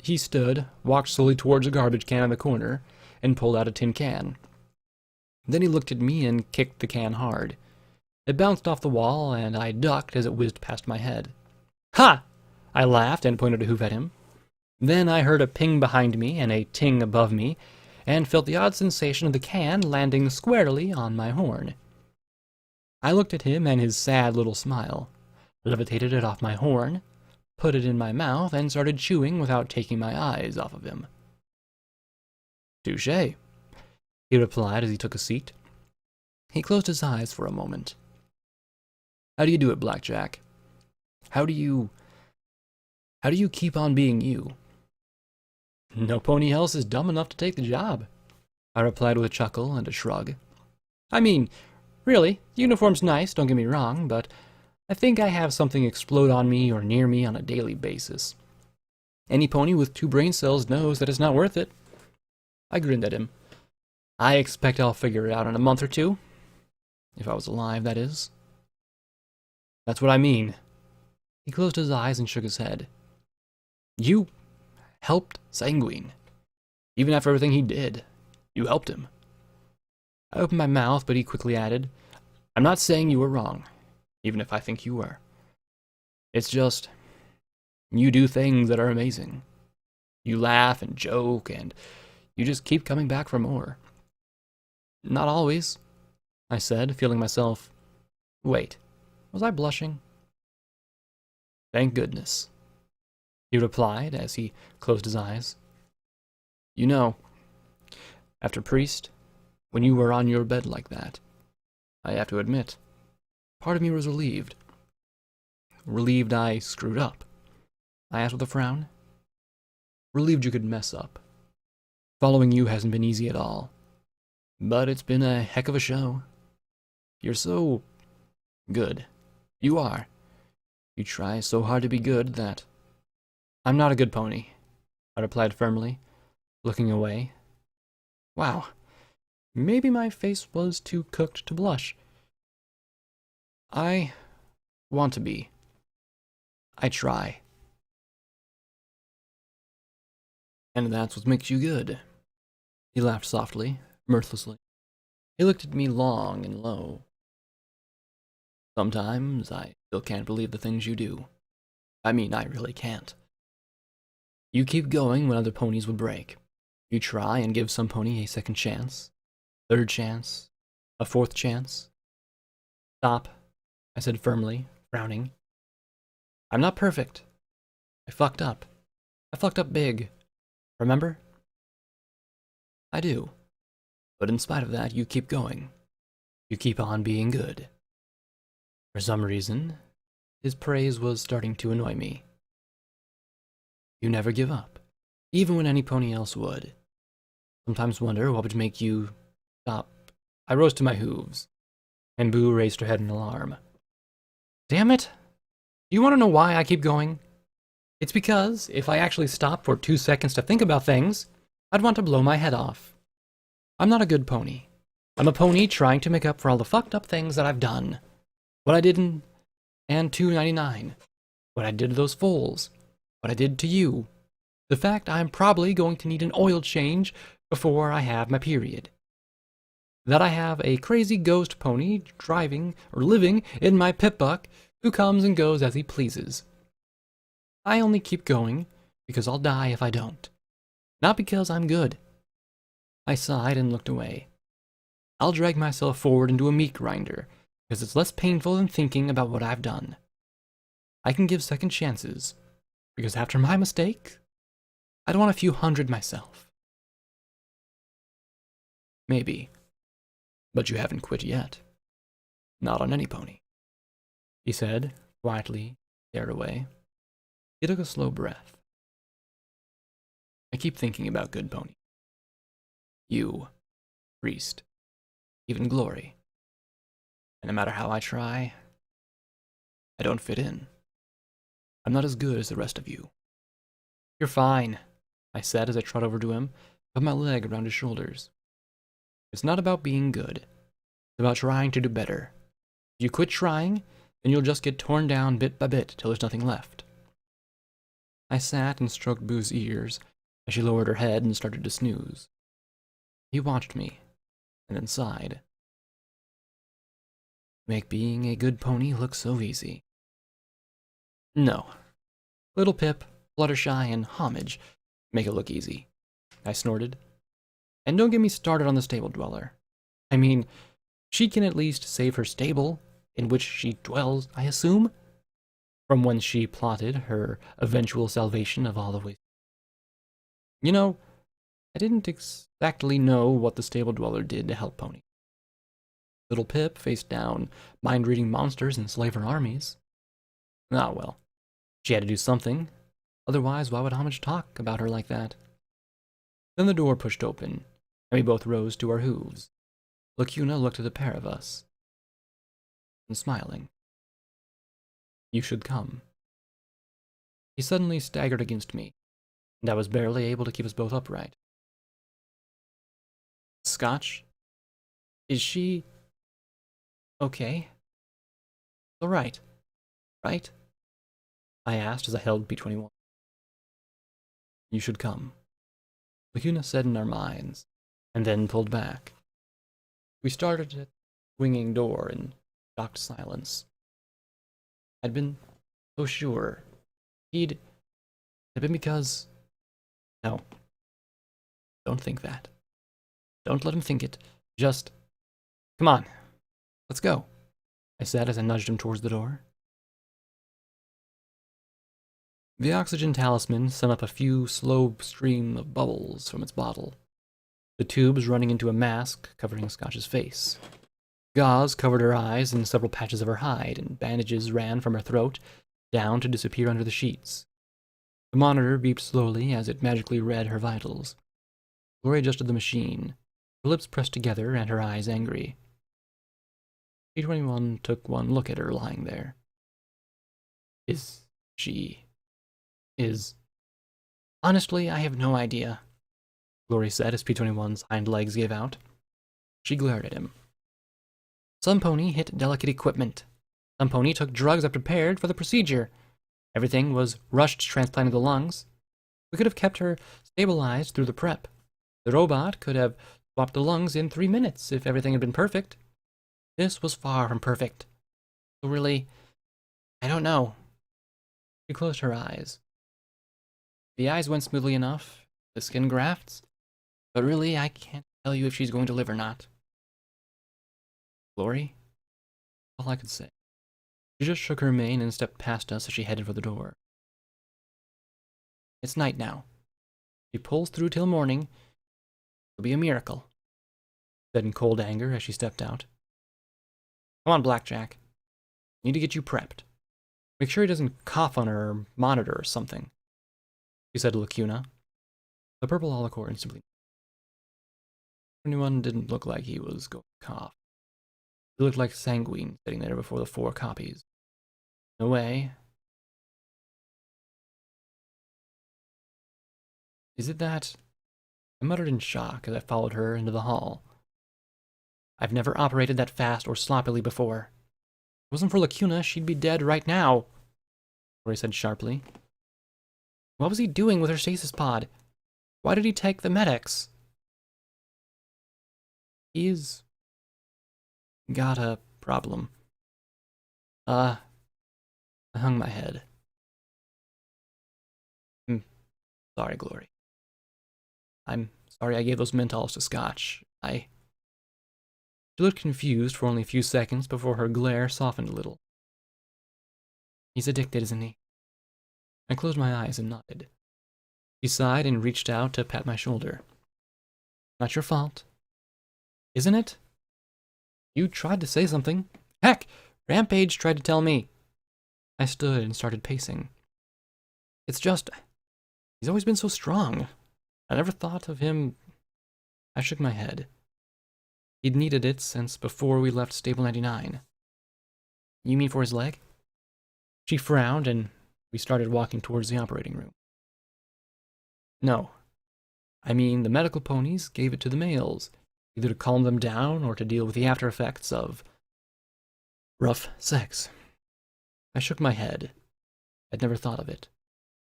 He stood, walked slowly towards a garbage can in the corner, and pulled out a tin can. Then he looked at me and kicked the can hard. It bounced off the wall, and I ducked as it whizzed past my head. Ha! I laughed and pointed a hoof at him. Then I heard a ping behind me and a ting above me, and felt the odd sensation of the can landing squarely on my horn. I looked at him and his sad little smile, levitated it off my horn, put it in my mouth, and started chewing without taking my eyes off of him. Touché, he replied as he took a seat. He closed his eyes for a moment. How do you do it, Blackjack? How do you keep on being you? No pony else is dumb enough to take the job, I replied with a chuckle and a shrug. I mean, really, the uniform's nice, don't get me wrong, but I think I have something explode on me or near me on a daily basis. Any pony with 2 brain cells knows that it's not worth it. I grinned at him. I expect I'll figure it out in a month or 2. If I was alive, that is. That's what I mean. He closed his eyes and shook his head. You helped Sanguine. Even after everything he did, you helped him. I opened my mouth, but he quickly added, I'm not saying you were wrong, even if I think you were. It's just, you do things that are amazing. You laugh and joke, and you just keep coming back for more. Not always, I said, feeling myself. Wait, was I blushing? Thank goodness, he replied as he closed his eyes. You know, after Priest, when you were on your bed like that, I have to admit, part of me was relieved. Relieved I screwed up. I asked with a frown. Relieved you could mess up. Following you hasn't been easy at all. But it's been a heck of a show. You're so good. You are. You try so hard to be good that... I'm not a good pony, I replied firmly, looking away. Wow. Maybe my face was too cooked to blush. I want to be. I try. And that's what makes you good. He laughed softly, mirthlessly. He looked at me long and low. Sometimes I still can't believe the things you do. I mean, I really can't. You keep going when other ponies would break. You try and give some pony a second chance, third chance, a fourth chance. Stop, I said firmly, frowning. I'm not perfect. I fucked up. I fucked up big. Remember? I do. But in spite of that, you keep going. You keep on being good. For some reason, his praise was starting to annoy me. You never give up, even when any pony else would. Sometimes wonder what would make you stop. I rose to my hooves, and Boo raised her head in alarm. Damn it! Do you want to know why I keep going? It's because if I actually stopped for 2 seconds to think about things, I'd want to blow my head off. I'm not a good pony. I'm a pony trying to make up for all the fucked up things that I've done. What I did in and 299. What I did to those foals. What I did to you. The fact I'm probably going to need an oil change before I have my period. That I have a crazy ghost pony driving or living in my pit buck who comes and goes as he pleases. I only keep going because I'll die if I don't. Not because I'm good. I sighed and looked away. I'll drag myself forward into a meat grinder because it's less painful than thinking about what I've done. I can give second chances because after my mistake, I'd want a few hundred myself. Maybe. But you haven't quit yet. Not on any pony. He said, quietly, stared away. He took a slow breath. I keep thinking about good pony. You, Priest, even Glory. And no matter how I try, I don't fit in. I'm not as good as the rest of you. You're fine, I said as I trot over to him, put my leg around his shoulders. It's not about being good. It's about trying to do better. If you quit trying, then you'll just get torn down bit by bit till there's nothing left. I sat and stroked Boo's ears as she lowered her head and started to snooze. He watched me, and then sighed. Make being a good pony look so easy. No. Little Pip, Fluttershy, and Homage make it look easy, I snorted. And don't get me started on the stable dweller. I mean, she can at least save her stable, in which she dwells, I assume, from whence she plotted her eventual salvation of all the ways. You know, I didn't exactly know what the stable dweller did to help Pony. Little Pip faced down mind-reading monsters and slaver armies. Ah, well, she had to do something. Otherwise, why would Homage talk about her like that? Then the door pushed open, and we both rose to our hooves. Lacuna looked at the pair of us, and smiling. You should come. He suddenly staggered against me, and I was barely able to keep us both upright. Scotch? Is she okay? All right, right? I asked as I held P-21. You should come, Lacuna said in our minds, and then pulled back. We started at the swinging door in shocked silence. I'd been so sure. It'd been because... No. Don't think that. Don't let him think it. Just... Come on. Let's go, I said as I nudged him towards the door. The oxygen talisman sent up a few slow stream of bubbles from its bottle, the tubes running into a mask covering Scotch's face. Gauze covered her eyes and several patches of her hide, and bandages ran from her throat down to disappear under the sheets. The monitor beeped slowly as it magically read her vitals. Glory adjusted the machine, her lips pressed together and her eyes angry. P-21 took one look at her lying there. Honestly, I have no idea, Glory said as P-21's hind legs gave out. She glared at him. Some pony hit delicate equipment. Some pony took drugs I prepared for the procedure. Everything was rushed to transplant the lungs. We could have kept her stabilized through the prep. The robot could have swapped the lungs in 3 minutes if everything had been perfect. This was far from perfect. So really, I don't know. She closed her eyes. The eyes went smoothly enough, the skin grafts, but really I can't tell you if she's going to live or not. Glory? All I could say. She just shook her mane and stepped past us as she headed for the door. It's night now. If she pulls through till morning, it'll be a miracle, said in cold anger as she stepped out. Come on, Blackjack. Need to get you prepped. Make sure he doesn't cough on her monitor or something, she said to Lacuna. The purple alacor instantly. Anyone didn't look like he was going to cough. He looked like Sanguine sitting there before the 4 copies. No way. Is it that? I muttered in shock as I followed her into the hall. I've never operated that fast or sloppily before. If it wasn't for Lacuna, she'd be dead right now, Rory said sharply. What was he doing with her stasis pod? Why did he take the medics? He's got a problem. I hung my head. I'm sorry, Glory. I'm sorry I gave those Mentols to Scotch. She looked confused for only a few seconds before her glare softened a little. He's addicted, isn't he? I closed my eyes and nodded. She sighed and reached out to pat my shoulder. Not your fault. Isn't it? You tried to say something. Heck, Rampage tried to tell me. I stood and started pacing. It's just, he's always been so strong. I never thought of him. I shook my head. He'd needed it since before we left Stable 99. You mean for his leg? She frowned and we started walking towards the operating room. No. I mean, the medical ponies gave it to the males, either to calm them down or to deal with the after effects of rough sex. I shook my head. I'd never thought of it.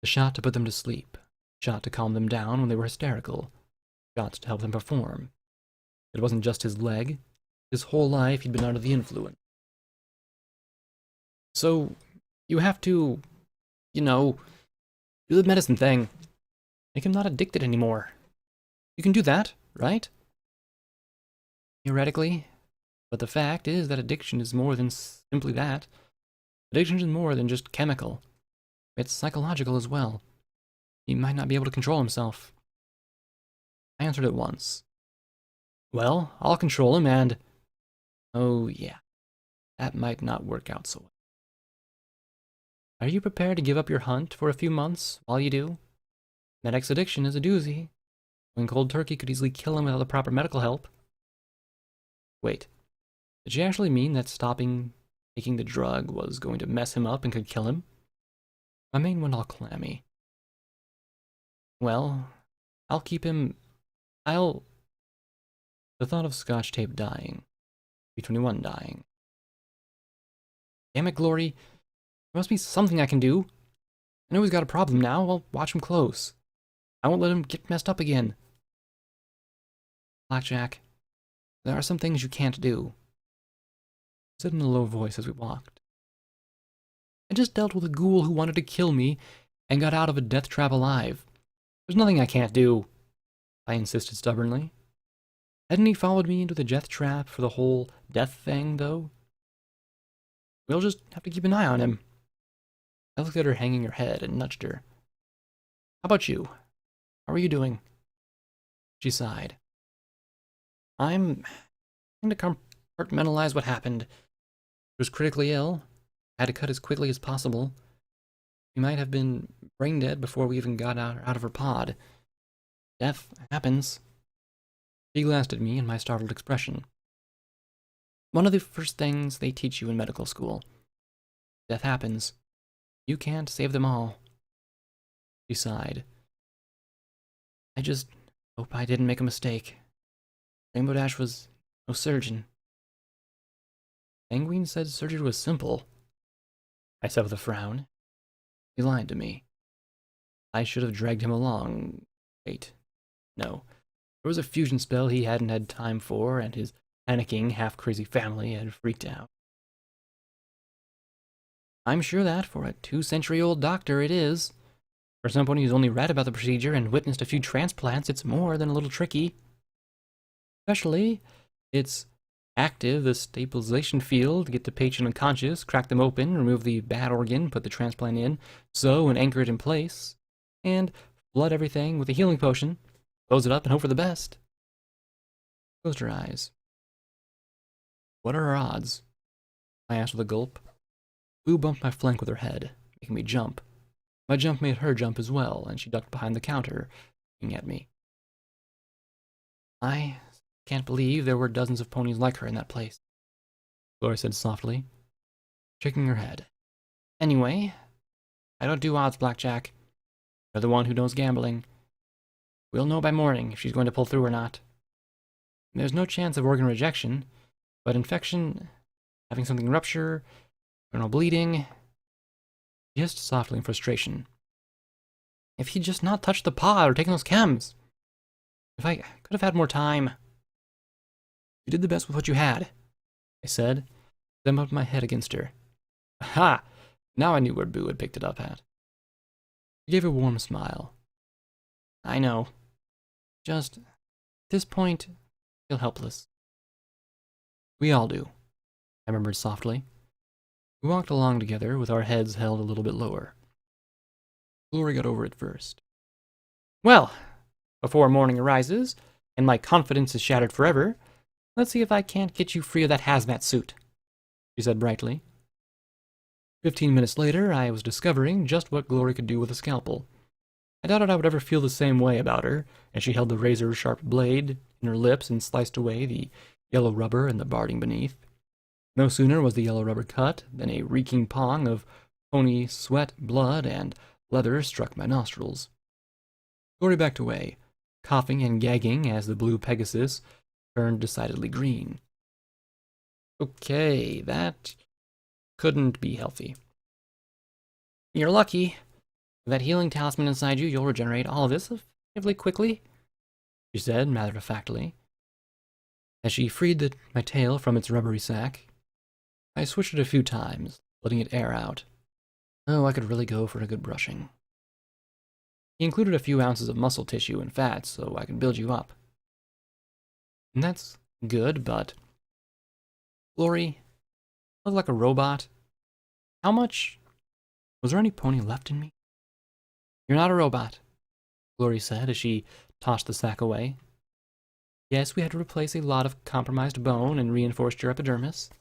The shot to put them to sleep, shot to calm them down when they were hysterical, shot to help them perform. It wasn't just his leg. His whole life he'd been under the influence. So, you have to, do the medicine thing. Make him not addicted anymore. You can do that, right? Theoretically. But the fact is that addiction is more than simply that. Addiction is more than just chemical. It's psychological as well. He might not be able to control himself. I answered at once. Well, I'll control him and... Oh, yeah. That might not work out so well. Are you prepared to give up your hunt for a few months while you do? Medic's addiction is a doozy. When cold turkey could easily kill him without the proper medical help. Wait. Did she actually mean that stopping taking the drug was going to mess him up and could kill him? My mane went all clammy. Well, I'll keep him. I'll. The thought of Scotch tape dying, B-21 dying. Damn it, Glory. There must be something I can do. I know he's got a problem now. I'll watch him close. I won't let him get messed up again. Blackjack, there are some things you can't do. He said in a low voice as we walked. I just dealt with a ghoul who wanted to kill me and got out of a death trap alive. There's nothing I can't do, I insisted stubbornly. Hadn't he followed me into the death trap for the whole death thing, though? We'll just have to keep an eye on him. I looked at her hanging her head and nudged her. How about you? How are you doing? She sighed. I'm trying to compartmentalize what happened. She was critically ill. I had to cut as quickly as possible. She might have been brain dead before we even got out of her pod. Death happens. She glanced at me in my startled expression. One of the first things they teach you in medical school. Death happens. You can't save them all. She sighed. I just hope I didn't make a mistake. Rainbow Dash was no surgeon. Sanguine said surgery was simple, I said with a frown. He lied to me. I should have dragged him along. Wait. No. There was a fusion spell he hadn't had time for, and his panicking, half-crazy family had freaked out. I'm sure that, for a 2-century-old doctor, it is. For someone who's only read about the procedure and witnessed a few transplants, it's more than a little tricky. Especially, it's active the stabilization field, get the patient unconscious, crack them open, remove the bad organ, put the transplant in, sew and anchor it in place, and flood everything with a healing potion, close it up and hope for the best. Closed her eyes. What are our odds? I asked with a gulp. Boo bumped my flank with her head, making me jump. My jump made her jump as well, and she ducked behind the counter, looking at me. I can't believe there were dozens of ponies like her in that place, Gloria said softly, shaking her head. Anyway, I don't do odds, Blackjack. You're the one who knows gambling. We'll know by morning if she's going to pull through or not. There's no chance of organ rejection, but infection, having something rupture, internal bleeding. She hissed softly in frustration. If he'd just not touched the pod or taken those chems. If I could have had more time. You did the best with what you had, I said, then bumped my head against her. Aha! Now I knew where Boo had picked it up at. She gave a warm smile. I know. Just, at this point, I feel helpless. We all do, I murmured softly. We walked along together with our heads held a little bit lower. Glory got over it first. Well, before morning arises, and my confidence is shattered forever, let's see if I can't get you free of that hazmat suit, she said brightly. 15 minutes later, I was discovering just what Glory could do with a scalpel. I doubted I would ever feel the same way about her, as she held the razor-sharp blade in her lips and sliced away the yellow rubber and the barding beneath. No sooner was the yellow rubber cut than a reeking pong of pony sweat, blood, and leather struck my nostrils. Glory backed away, coughing and gagging as the blue Pegasus turned decidedly green. Okay, that couldn't be healthy. You're lucky. With that healing talisman inside you, you'll regenerate all of this relatively quickly, she said matter-of-factly. As she freed my tail from its rubbery sack, I switched it a few times, letting it air out. Oh, I could really go for a good brushing. He included a few ounces of muscle tissue and fat so I could build you up. And that's good, but... Glory, I look like a robot. How much... Was there any pony left in me? You're not a robot, Glory said as she tossed the sack away. Yes, we had to replace a lot of compromised bone and reinforced your epidermis.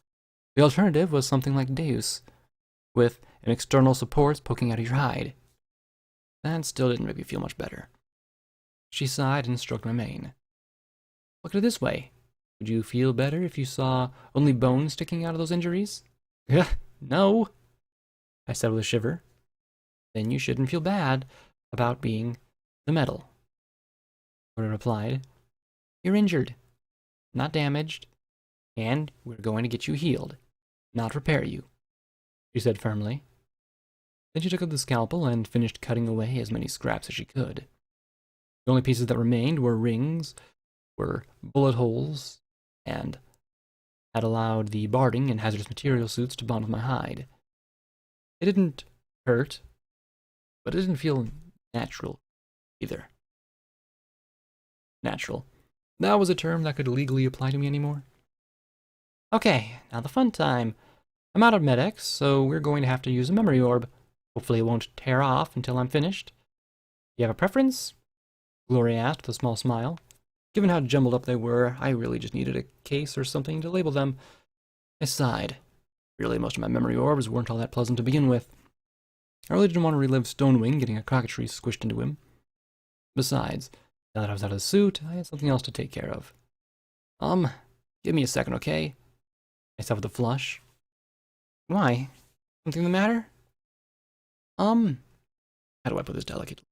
The alternative was something like Deus, with an external support poking out of your hide. That still didn't make me feel much better. She sighed and stroked my mane. Look at it this way. Would you feel better if you saw only bones sticking out of those injuries? No, I said with a shiver. Then you shouldn't feel bad about being The metal. Gloria replied. You're injured, not damaged, and we're going to get you healed, not repair you, she said firmly. Then she took up the scalpel and finished cutting away as many scraps as she could. The only pieces that remained were rings, were bullet holes, and had allowed the barding and hazardous material suits to bond with my hide. It didn't hurt, but it didn't feel natural either. Natural. That was a term that could legally apply to me anymore. Okay, now the fun time. I'm out of Med-X, so we're going to have to use a memory orb. Hopefully it won't tear off until I'm finished. Do you have a preference? Gloria asked with a small smile. Given how jumbled up they were, I really just needed a case or something to label them. I sighed. Really, most of my memory orbs weren't all that pleasant to begin with. I really didn't want to relive Stonewing getting a cockatrice squished into him. Besides, now that I was out of the suit, I had something else to take care of. Give me a second, okay? I said with a flush. Why? Something the matter? How do I put this delicately?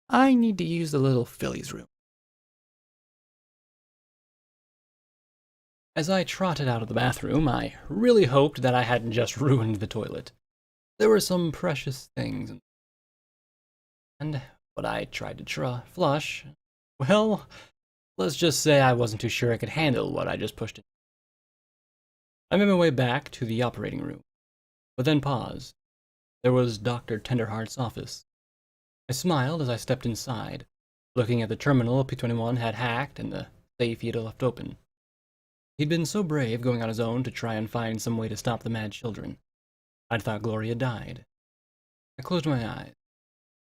I need to use the little filly's room. As I trotted out of the bathroom, I really hoped that I hadn't just ruined the toilet. There were some precious things, and what I tried to flush, well, let's just say I wasn't too sure I could handle what I just pushed in. I made my way back to the operating room, but then paused. There was Dr. Tenderheart's office. I smiled as I stepped inside, looking at the terminal P-21 had hacked and the safe he had left open. He'd been so brave going on his own to try and find some way to stop the mad children. I'd thought Gloria died. I closed my eyes.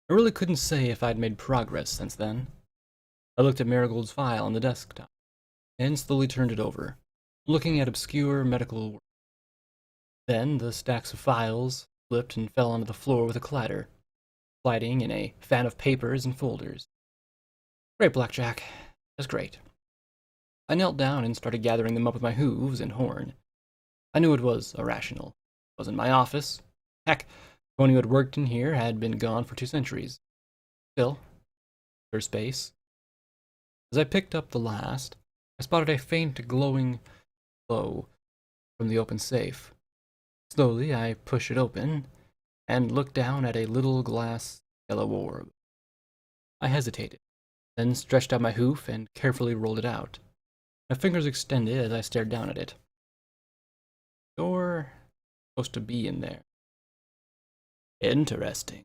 I really couldn't say if I'd made progress since then. I looked at Marigold's file on the desktop, and slowly turned it over, looking at obscure medical work. Then the stacks of files slipped and fell onto the floor with a clatter, sliding in a fan of papers and folders. Great, Blackjack. That's great. I knelt down and started gathering them up with my hooves and horn. I knew it was irrational. It wasn't my office. Heck, anyone who had worked in here had been gone for 2 centuries. Still, there's space. As I picked up the last, I spotted a faint glowing glow from the open safe. Slowly, I pushed it open and looked down at a little glass yellow orb. I hesitated, then stretched out my hoof and carefully rolled it out. My fingers extended as I stared down at it. You're supposed to be in there. Interesting,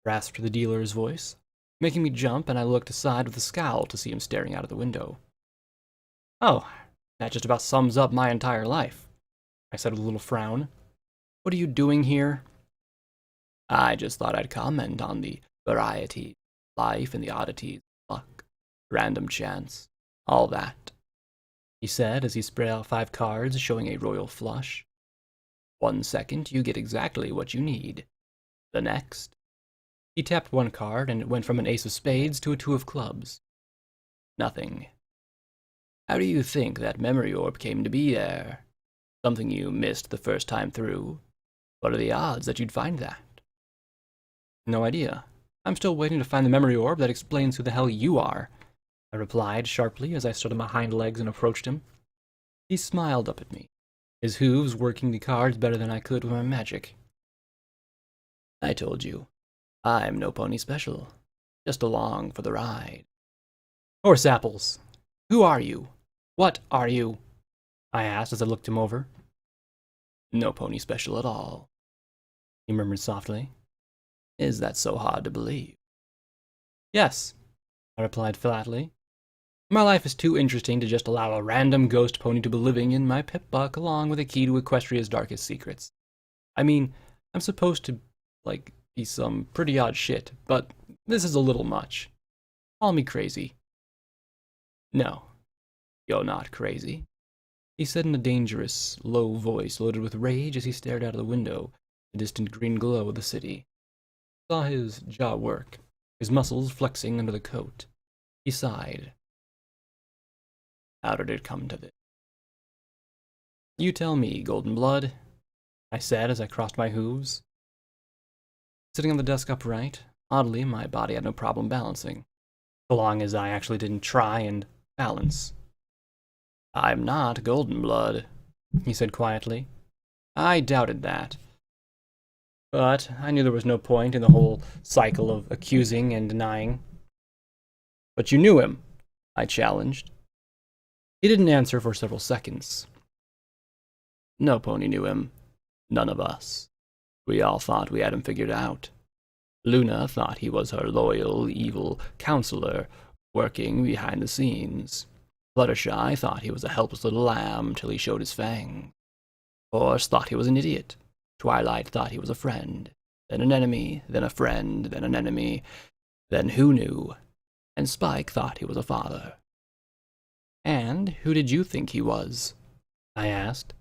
rasped the dealer's voice, making me jump, and I looked aside with a scowl to see him staring out of the window. Oh, that just about sums up my entire life, I said with a little frown. What are you doing here? I just thought I'd comment on the variety, life, and the oddities, luck, random chance, all that, he said as he spread out 5 cards showing a royal flush. 1 second, you get exactly what you need. The next. He tapped 1 card, and it went from an ace of spades to a 2 of clubs. Nothing. How do you think that memory orb came to be there? Something you missed the first time through? What are the odds that you'd find that? No idea. I'm still waiting to find the memory orb that explains who the hell you are, I replied sharply as I stood on my hind legs and approached him. He smiled up at me, his hooves working the cards better than I could with my magic. I told you, I'm no pony special, just along for the ride. Horse apples, who are you? What are you? I asked as I looked him over. No pony special at all, he murmured softly. Is that so hard to believe? Yes, I replied flatly. My life is too interesting to just allow a random ghost pony to be living in my pip-buck along with a key to Equestria's darkest secrets. I mean, I'm supposed to, be some pretty odd shit, but this is a little much. Call me crazy. No, you're not crazy, he said in a dangerous, low voice loaded with rage as he stared out of the window, the distant green glow of the city. I saw his jaw work, his muscles flexing under the coat. He sighed. How did it come to this? You tell me, Golden Blood, I said as I crossed my hooves. Sitting on the desk upright, Oddly, my body had no problem balancing, so long as I actually didn't try and balance. "I'm not Golden Blood," he said quietly. I doubted that. But I knew there was no point in the whole cycle of accusing and denying. "But you knew him," I challenged. He didn't answer for several seconds. "No pony knew him. None of us. We all thought we had him figured out. Luna thought he was her loyal, evil counselor working behind the scenes. Fluttershy thought he was a helpless little lamb till he showed his fangs. Horse thought he was an idiot. Twilight thought he was a friend, then an enemy, then a friend, then an enemy, then who knew? And Spike thought he was a father." "And who did you think he was?" I asked.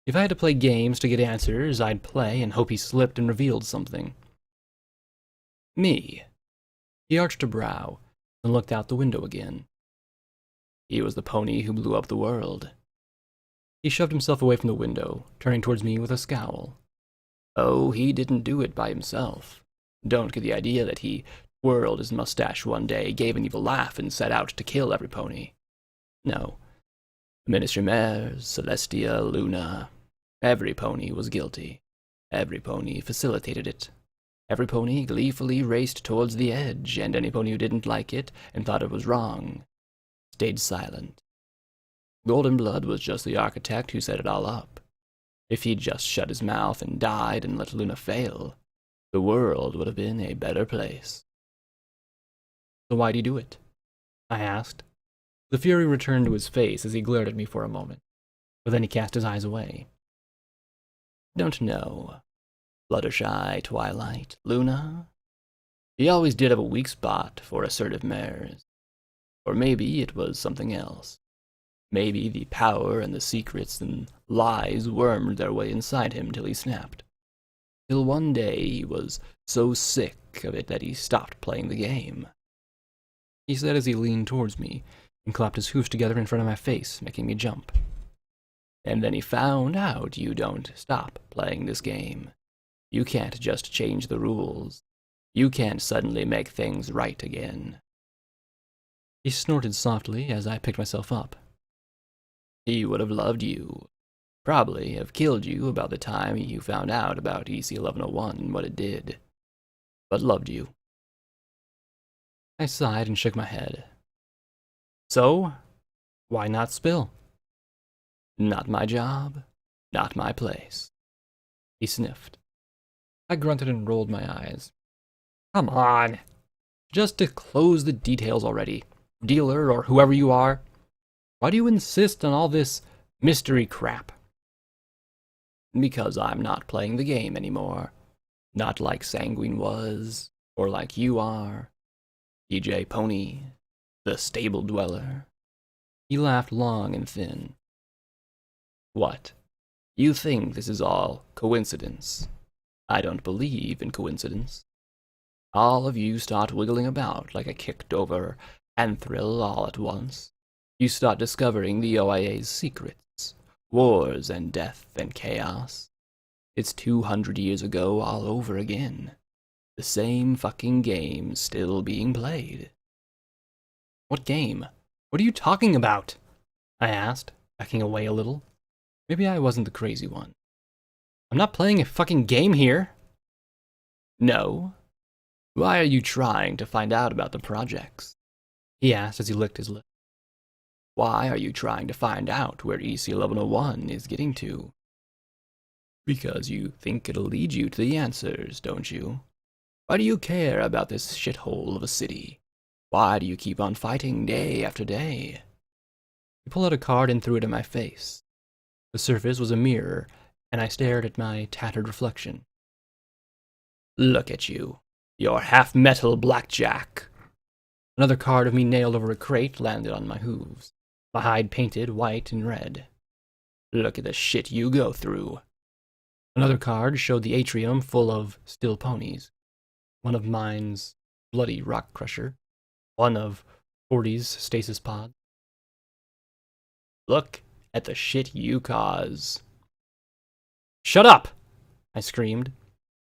If I had to play games to get answers, I'd play and hope he slipped and revealed something. "Me." He arched a brow and looked out the window again. "He was the pony who blew up the world." He shoved himself away from the window, turning towards me with a scowl. "Oh, he didn't do it by himself. Don't get the idea that he twirled his mustache one day, gave an evil laugh, and set out to kill every pony. No. Ministry Mares, Celestia, Luna. Every pony was guilty. Every pony facilitated it. Every pony gleefully raced towards the edge, and any pony who didn't like it and thought it was wrong stayed silent. Golden Blood was just the architect who set it all up. If he'd just shut his mouth and died and let Luna fail, the world would have been a better place." "So why'd he do it?" I asked. The fury returned to his face as he glared at me for a moment, but then he cast his eyes away. "Don't know. Fluttershy, Twilight, Luna. He always did have a weak spot for assertive mares. Or maybe it was something else. Maybe the power and the secrets and lies wormed their way inside him till he snapped. Till one day he was so sick of it that he stopped playing the game," he said as he leaned towards me and clapped his hoofs together in front of my face, making me jump. "And then he found out you don't stop playing this game. You can't just change the rules. You can't suddenly make things right again." He snorted softly as I picked myself up. "He would have loved you. Probably have killed you about the time you found out about EC-1101 and what it did. But loved you." I sighed and shook my head. "So, why not spill?" "Not my job. Not my place." He sniffed. I grunted and rolled my eyes. "Come on. Just disclose the details already. Dealer, or whoever you are. Why do you insist on all this mystery crap?" "Because I'm not playing the game anymore. Not like Sanguine was, or like you are. EJ Pony, the stable dweller." He laughed long and thin. "What? You think this is all coincidence? I don't believe in coincidence. All of you start wiggling about like a kicked-over anthril all at once. You start discovering the OIA's secrets, wars and death and chaos. It's 200 years ago all over again. The same fucking game still being played." "What game? What are you talking about?" I asked, backing away a little. Maybe I wasn't the crazy one. "I'm not playing a fucking game here." "No? Why are you trying to find out about the projects?" he asked as he licked his lips. "Why are you trying to find out where EC-1101 is getting to? Because you think it'll lead you to the answers, don't you? Why do you care about this shithole of a city? Why do you keep on fighting day after day?" He pulled out a card and threw it in my face. The surface was a mirror, and I stared at my tattered reflection. "Look at you. You're half-metal blackjack." Another card of me nailed over a crate landed on my hooves, my hide painted white and red. "Look at the shit you go through." Another card showed the atrium full of still ponies. One of mine's bloody rock crusher. One of 40's stasis pod. "Look at the shit you cause." "Shut up!" I screamed,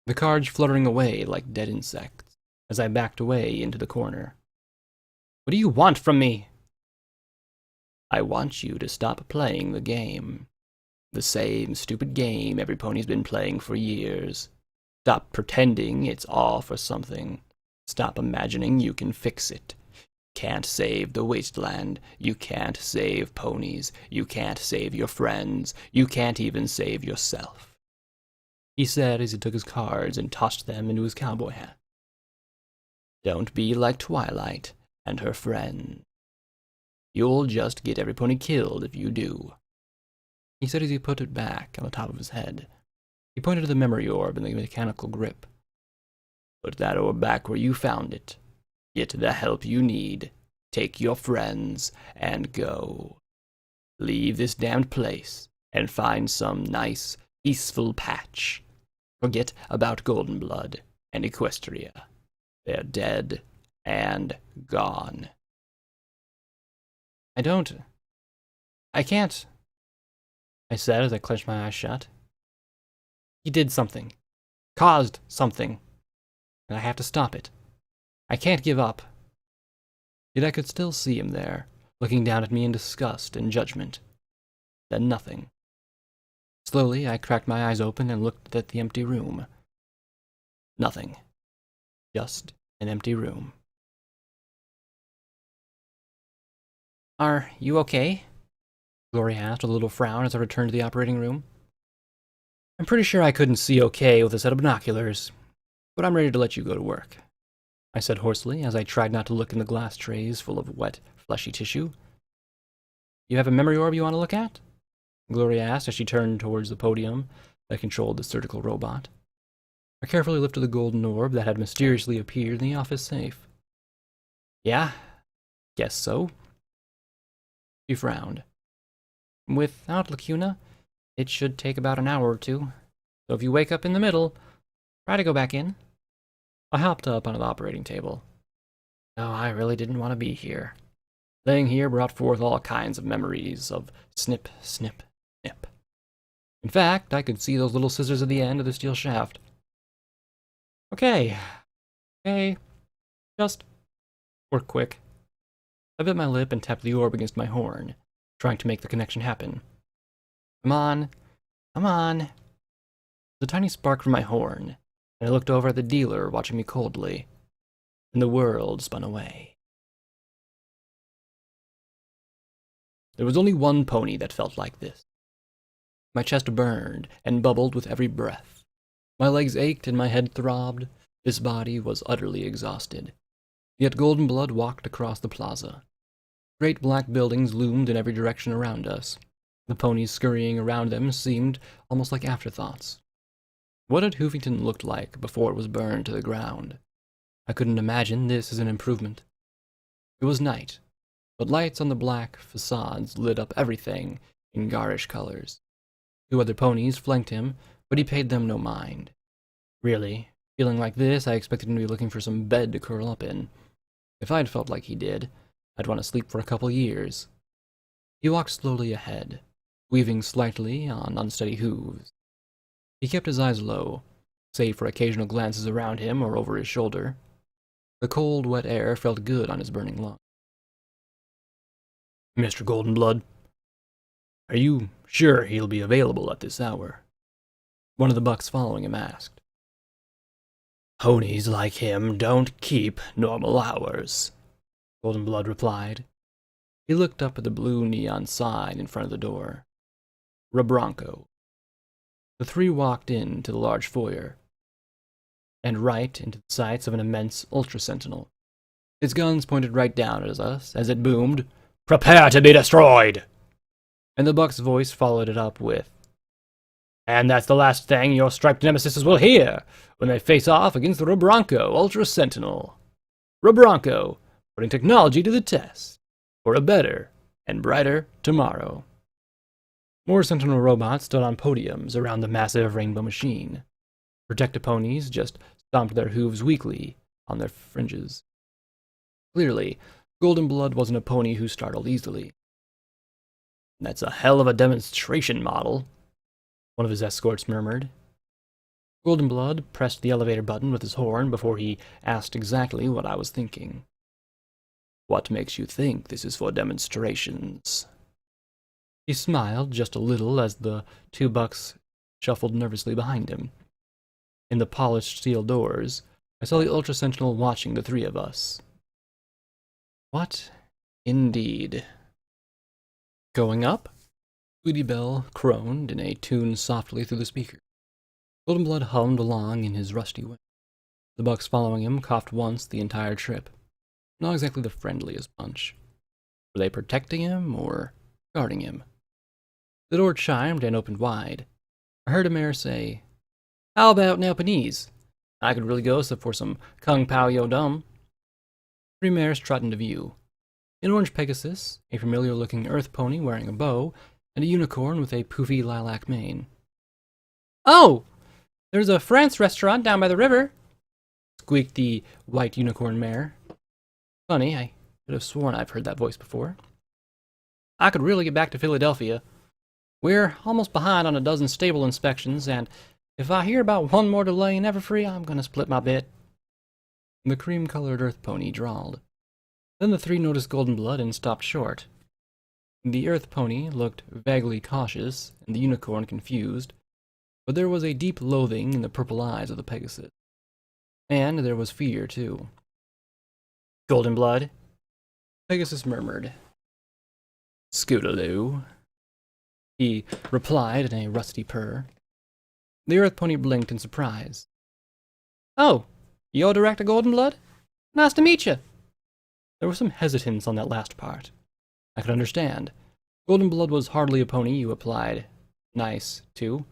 the cards fluttering away like dead insects. as I backed away into the corner. "What do you want from me?" "I want you to stop playing the game. The same stupid game every pony's been playing for years. Stop pretending it's off or something. Stop imagining you can fix it. Can't save the wasteland. You can't save ponies. You can't save your friends. You can't even save yourself," he said as he took his cards and tossed them into his cowboy hat. "Don't be like Twilight and her friend. You'll just get every pony killed if you do," he said as he put it back on the top of his head. He pointed to the memory orb in the mechanical grip. "Put that orb back where you found it. Get the help you need. Take your friends and go. Leave this damned place and find some nice, peaceful patch. Forget about Golden Blood and Equestria. They're dead and gone." I can't, I said as I clenched my eyes shut. He did something. Caused something. And I have to stop it. I can't give up. Yet I could still see him there, looking down at me in disgust and judgment. Then nothing. Slowly, I cracked my eyes open and looked at the empty room. Nothing. Just an empty room. "Are you okay?" Glory asked with a little frown as I returned to the operating room. "I'm pretty sure I couldn't see okay with a set of binoculars, but I'm ready to let you go to work," I said hoarsely as I tried not to look in the glass trays full of wet, fleshy tissue. "You have a memory orb you want to look at?" Gloria asked as she turned towards the podium that controlled the surgical robot. I carefully lifted the golden orb that had mysteriously appeared in the office safe. "Yeah, guess so." She frowned. "Without Lacuna, it should take about an hour or two, so if you wake up in the middle, try to go back in." I hopped up onto the operating table. Oh, I really didn't want to be here. Laying here brought forth all kinds of memories of snip, snip, snip. In fact, I could see those little scissors at the end of the steel shaft. Okay, just work quick. I bit my lip and tapped the orb against my horn, trying to make the connection happen. Come on. There's a tiny spark from my horn, and I looked over at the dealer watching me coldly, and the world spun away. There was only one pony that felt like this. My chest burned and bubbled with every breath. My legs ached and my head throbbed. This body was utterly exhausted. Yet Golden Blood walked across the plaza. Great black buildings loomed in every direction around us. The ponies scurrying around them seemed almost like afterthoughts. What had Hoofington looked like before it was burned to the ground? I couldn't imagine this as an improvement. It was night, but lights on the black facades lit up everything in garish colors. 2 other ponies flanked him, but he paid them no mind. Really, feeling like this, I expected him to be looking for some bed to curl up in. If I'd felt like he did, I'd want to sleep for a couple years. He walked slowly ahead, weaving slightly on unsteady hooves. He kept his eyes low, save for occasional glances around him or over his shoulder. The cold, wet air felt good on his burning lungs. "Mr. Goldenblood, are you sure he'll be available at this hour?" One of the bucks following him asked. "Ponies like him don't keep normal hours," Goldenblood replied. He looked up at the blue neon sign in front of the door. Rabronco. The 3 walked into the large foyer, and right into the sights of an immense ultra-sentinel. Its guns pointed right down at us as it boomed, "Prepare to be destroyed!" And the buck's voice followed it up with, "And that's the last thing your striped nemesis will hear when they face off against the Rabronco ultra-sentinel. Rabronco, putting technology to the test for a better and brighter tomorrow." More Sentinel robots stood on podiums around the massive rainbow machine. Protectoponies just stomped their hooves weakly on their fringes. Clearly, Golden Blood wasn't a pony who startled easily. "That's a hell of a demonstration model," one of his escorts murmured. Goldenblood pressed the elevator button with his horn before he asked exactly what I was thinking. What makes you think this is for demonstrations? He smiled just a little as the 2 bucks shuffled nervously behind him. In the polished steel doors, I saw the Ultra Sentinel watching the three of us. What indeed? Going up? Sweetie Belle crooned in a tune softly through the speaker. Goldenblood hummed along in his rusty way. The bucks following him coughed once the entire trip. Not exactly the friendliest bunch. Were they protecting him or guarding him? The door chimed and opened wide. I heard a mare say, "How about Nelpanese? I could really go for some Kung Pao Yo Dum." 3 mares trot into view. An orange Pegasus, a familiar-looking earth pony wearing a bow, and a unicorn with a poofy lilac mane. "Oh! There's a France restaurant down by the river," squeaked the white unicorn mare. Funny, I could have sworn I've heard that voice before. I could really get back to Philadelphia. We're almost behind on a dozen stable inspections, and if I hear about one more delay in Everfree, I'm gonna split my bit. The cream-colored earth pony drawled. Then the 3 noticed Goldenblood and stopped short. The earth pony looked vaguely cautious, and the unicorn confused, but there was a deep loathing in the purple eyes of the Pegasus. And there was fear, too. "Goldenblood?" Pegasus murmured. "Scootaloo," he replied in a rusty purr. The earth pony blinked in surprise. "Oh, you're Director Goldenblood? Nice to meet you." There was some hesitance on that last part. I could understand. Goldenblood was hardly a pony you applied nice to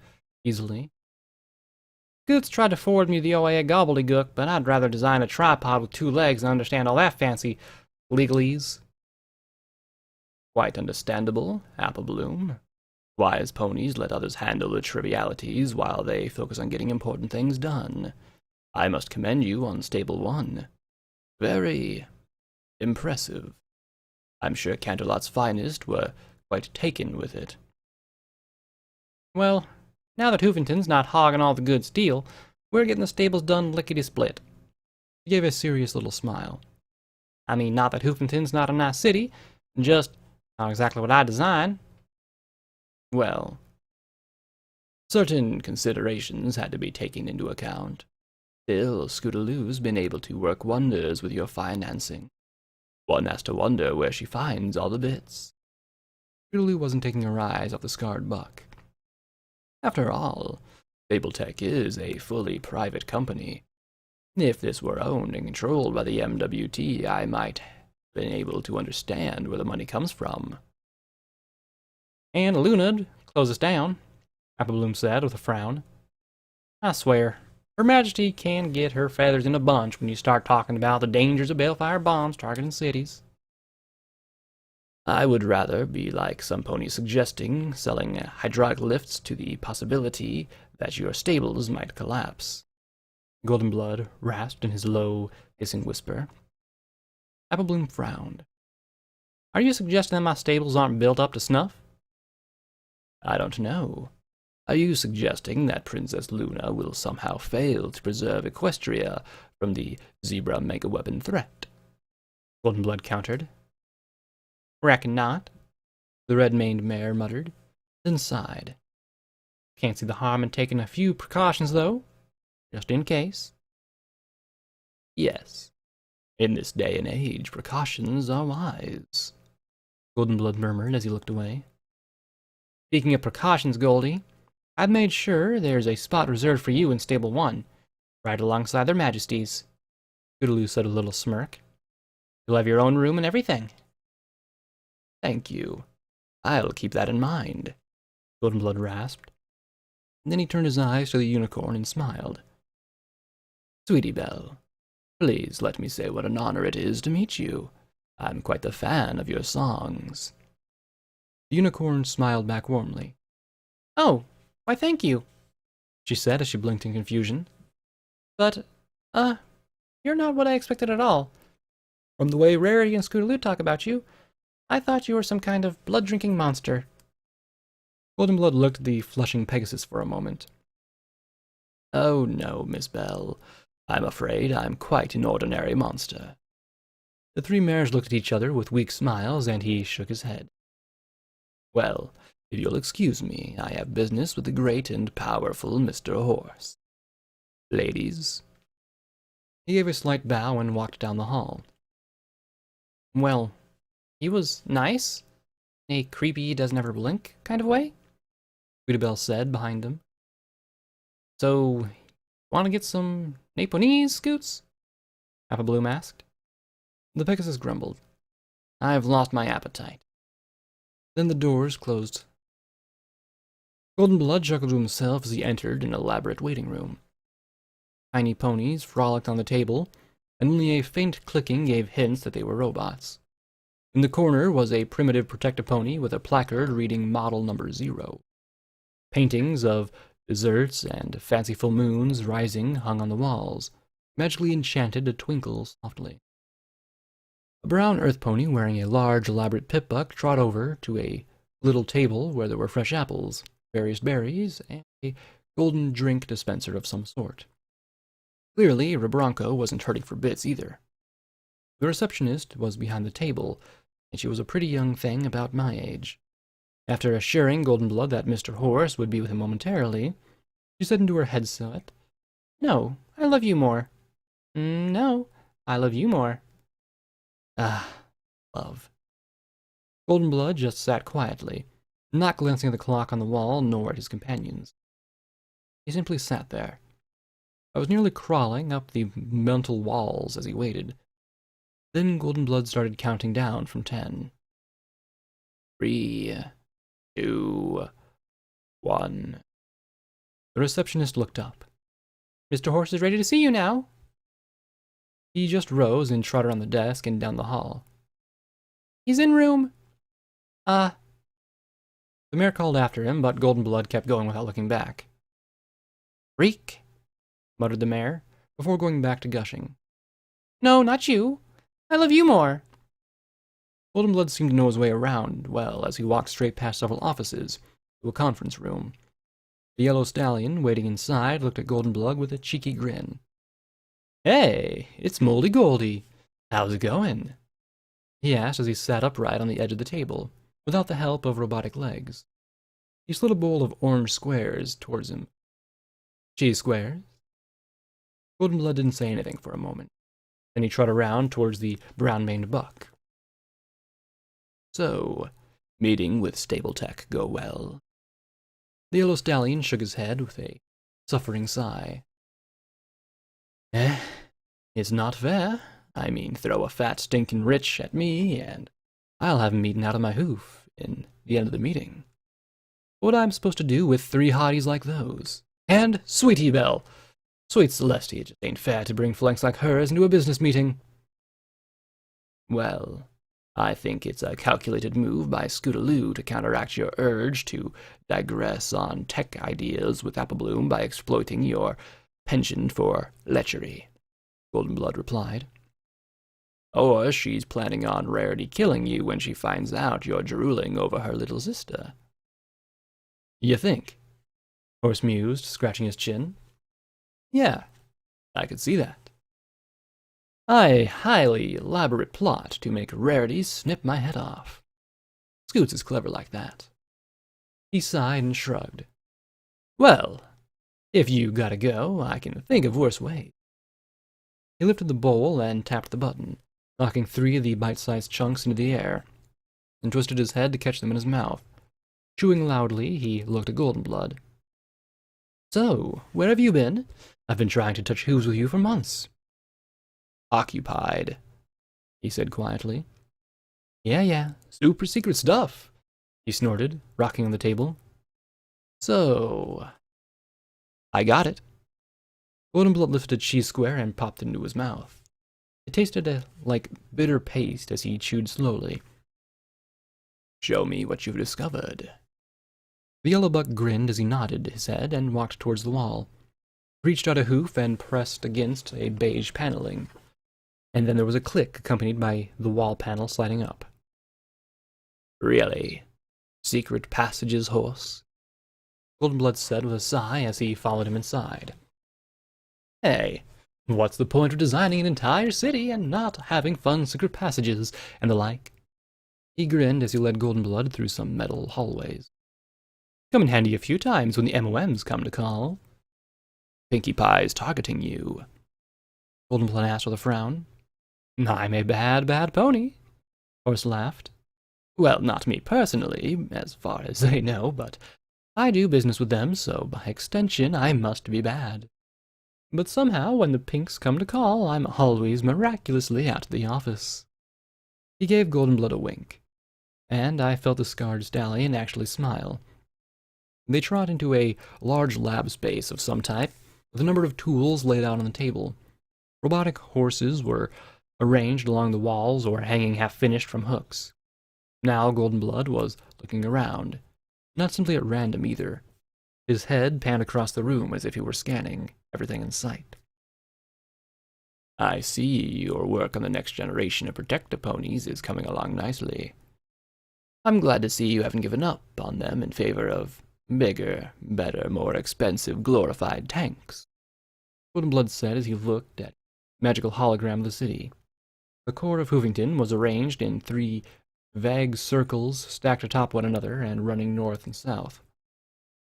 easily. Goots tried to forward me the OIA gobbledygook, but I'd rather design a tripod with 2 legs than understand all that fancy legalese. Quite understandable, Apple Bloom. Wise ponies let others handle the trivialities while they focus on getting important things done. I must commend you on Stable 1. Very impressive. I'm sure Canterlot's finest were quite taken with it. Well, now that Hoofington's not hogging all the good steel, we're getting the stables done lickety-split. He gave a serious little smile. I mean, not that Hoofington's not a nice city, just not exactly what I designed. Well, certain considerations had to be taken into account. Still, Scootaloo's been able to work wonders with your financing. One has to wonder where she finds all the bits. Scootaloo wasn't taking her eyes off the scarred buck. After all, Fabletech is a fully private company. If this were owned and controlled by the MWT, I might have been able to understand where the money comes from. "And Luna'd close us down," Applebloom said with a frown. "I swear, Her Majesty can get her feathers in a bunch when you start talking about the dangers of Balefire bombs targeting cities." I would rather be like some ponies suggesting, selling hydraulic lifts to the possibility that your stables might collapse. Goldenblood rasped in his low, hissing whisper. Applebloom frowned. "Are you suggesting that my stables aren't built up to snuff?" "I don't know. Are you suggesting that Princess Luna will somehow fail to preserve Equestria from the zebra mega-weapon threat?" Goldenblood countered. "Reckon not," the red-maned mare muttered, then sighed. "Can't see the harm in taking a few precautions, though, just in case." "Yes. In this day and age, precautions are wise," Goldenblood murmured as he looked away. "Speaking of precautions, Goldie, I've made sure there's a spot reserved for you in Stable 1, right alongside their Majesties," Scootaloo said with a little smirk. "You'll have your own room and everything." "Thank you. I'll keep that in mind," Goldenblood rasped. And then he turned his eyes to the unicorn and smiled. "Sweetie Belle, please let me say what an honor it is to meet you. I'm quite the fan of your songs." The unicorn smiled back warmly. "Oh, why thank you," she said as she blinked in confusion. "But, you're not what I expected at all. From the way Rarity and Scootaloo talk about you, I thought you were some kind of blood-drinking monster." Goldenblood looked at the flushing Pegasus for a moment. Oh no, Miss Bell. I'm afraid I'm quite an ordinary monster. The three mares looked at each other with weak smiles, and he shook his head. Well, if you'll excuse me, I have business with the great and powerful Mr. Horse. Ladies. He gave a slight bow and walked down the hall. Well, he was nice, in a creepy, doesn't ever blink kind of way, Bell said behind him. So, want to get some Naponese, Scoots? Papa Bloom asked. The Pegasus grumbled. I've lost my appetite. Then the doors closed. Golden Blood chuckled to himself as he entered an elaborate waiting room. Tiny ponies frolicked on the table, and only a faint clicking gave hints that they were robots. In the corner was a primitive Protect-A-Pony with a placard reading Model Number 0. Paintings of desserts and fanciful moons rising hung on the walls, magically enchanted to twinkle softly. A brown earth pony wearing a large, elaborate pip-buck trot over to a little table where there were fresh apples, various berries, and a golden drink dispenser of some sort. Clearly, Rebronco wasn't hurting for bits either. The receptionist was behind the table, and she was a pretty young thing about my age. After assuring Golden Blood that Mr. Horse would be with him momentarily, she said into her headset, No, I love you more. No, I love you more. Ah, love. Golden Blood just sat quietly, not glancing at the clock on the wall nor at his companions. He simply sat there. I was nearly crawling up the mental walls as he waited. Then Golden Blood started counting down from 10. 3, 2, 1. The receptionist looked up. Mr. Horse is ready to see you now. He just rose and trotted around the desk and down the hall. He's in room. The mayor called after him, but Golden Blood kept going without looking back. Freak, muttered the mayor, before going back to gushing. No, not you. I love you more. Golden Blood seemed to know his way around well as he walked straight past several offices to a conference room. The yellow stallion, waiting inside, looked at Golden Blood with a cheeky grin. Hey, it's Moldy Goldie. How's it going? He asked as he sat upright on the edge of the table, without the help of robotic legs. He slid a bowl of orange squares towards him. Cheese squares? Golden Blood didn't say anything for a moment. Then he trotted around towards the brown-maned buck. So, meeting with Stable Tech go well? The yellow stallion shook his head with a suffering sigh. It's not fair. I mean, throw a fat stinking rich at me, and I'll have him eaten out of my hoof in the end of the meeting. What I'm supposed to do with 3 hotties like those? And Sweetie Belle! Sweet Celestia, it just ain't fair to bring flanks like hers into a business meeting. Well, I think it's a calculated move by Scootaloo to counteract your urge to digress on tech ideas with Applebloom by exploiting your penchant for lechery, Golden Blood replied. Or she's planning on Rarity killing you when she finds out you're drooling over her little sister. You think? Horse mused, scratching his chin. Yeah, I could see that. A highly elaborate plot to make Rarity snip my head off. Scoots is clever like that. He sighed and shrugged. Well, if you gotta go, I can think of worse ways. He lifted the bowl and tapped the button, knocking 3 of the bite-sized chunks into the air, and twisted his head to catch them in his mouth. Chewing loudly, he looked at Golden Blood. So, where have you been? I've been trying to touch hooves with you for months. Occupied, he said quietly. Yeah, super secret stuff, he snorted, rocking on the table. So, I got it. Golden Blood lifted a cheese square and popped it into his mouth. It tasted like bitter paste as he chewed slowly. Show me what you've discovered. The yellow buck grinned as he nodded his head and walked towards the wall. He reached out a hoof and pressed against a beige paneling. And then there was a click accompanied by the wall panel sliding up. Really? Secret passages, Horse? Golden Blood said with a sigh as he followed him inside, Hey, what's the point of designing an entire city and not having fun secret passages and the like? He grinned as he led Goldenblood through some metal hallways. Come in handy a few times when the MOMs come to call. Pinkie Pie's targeting you, Goldenblood asked with a frown. I'm a bad pony, Horse laughed. Well, not me personally, as far as they know, but I do business with them, so by extension I must be bad. But somehow, when the pinks come to call, I'm always miraculously out of the office. He gave Goldenblood a wink, and I felt the scarred stallion actually smile. They trot into a large lab space of some type, with a number of tools laid out on the table. Robotic horses were arranged along the walls or hanging half-finished from hooks. Now Goldenblood was looking around, not simply at random either. His head panned across the room as if he were scanning everything in sight. I see your work on the next generation of protector ponies is coming along nicely. I'm glad to see you haven't given up on them in favor of bigger, better, more expensive, glorified tanks, Goldenblood said as he looked at the magical hologram of the city. The core of Hoovington was arranged in 3 vague circles stacked atop one another and running north and south.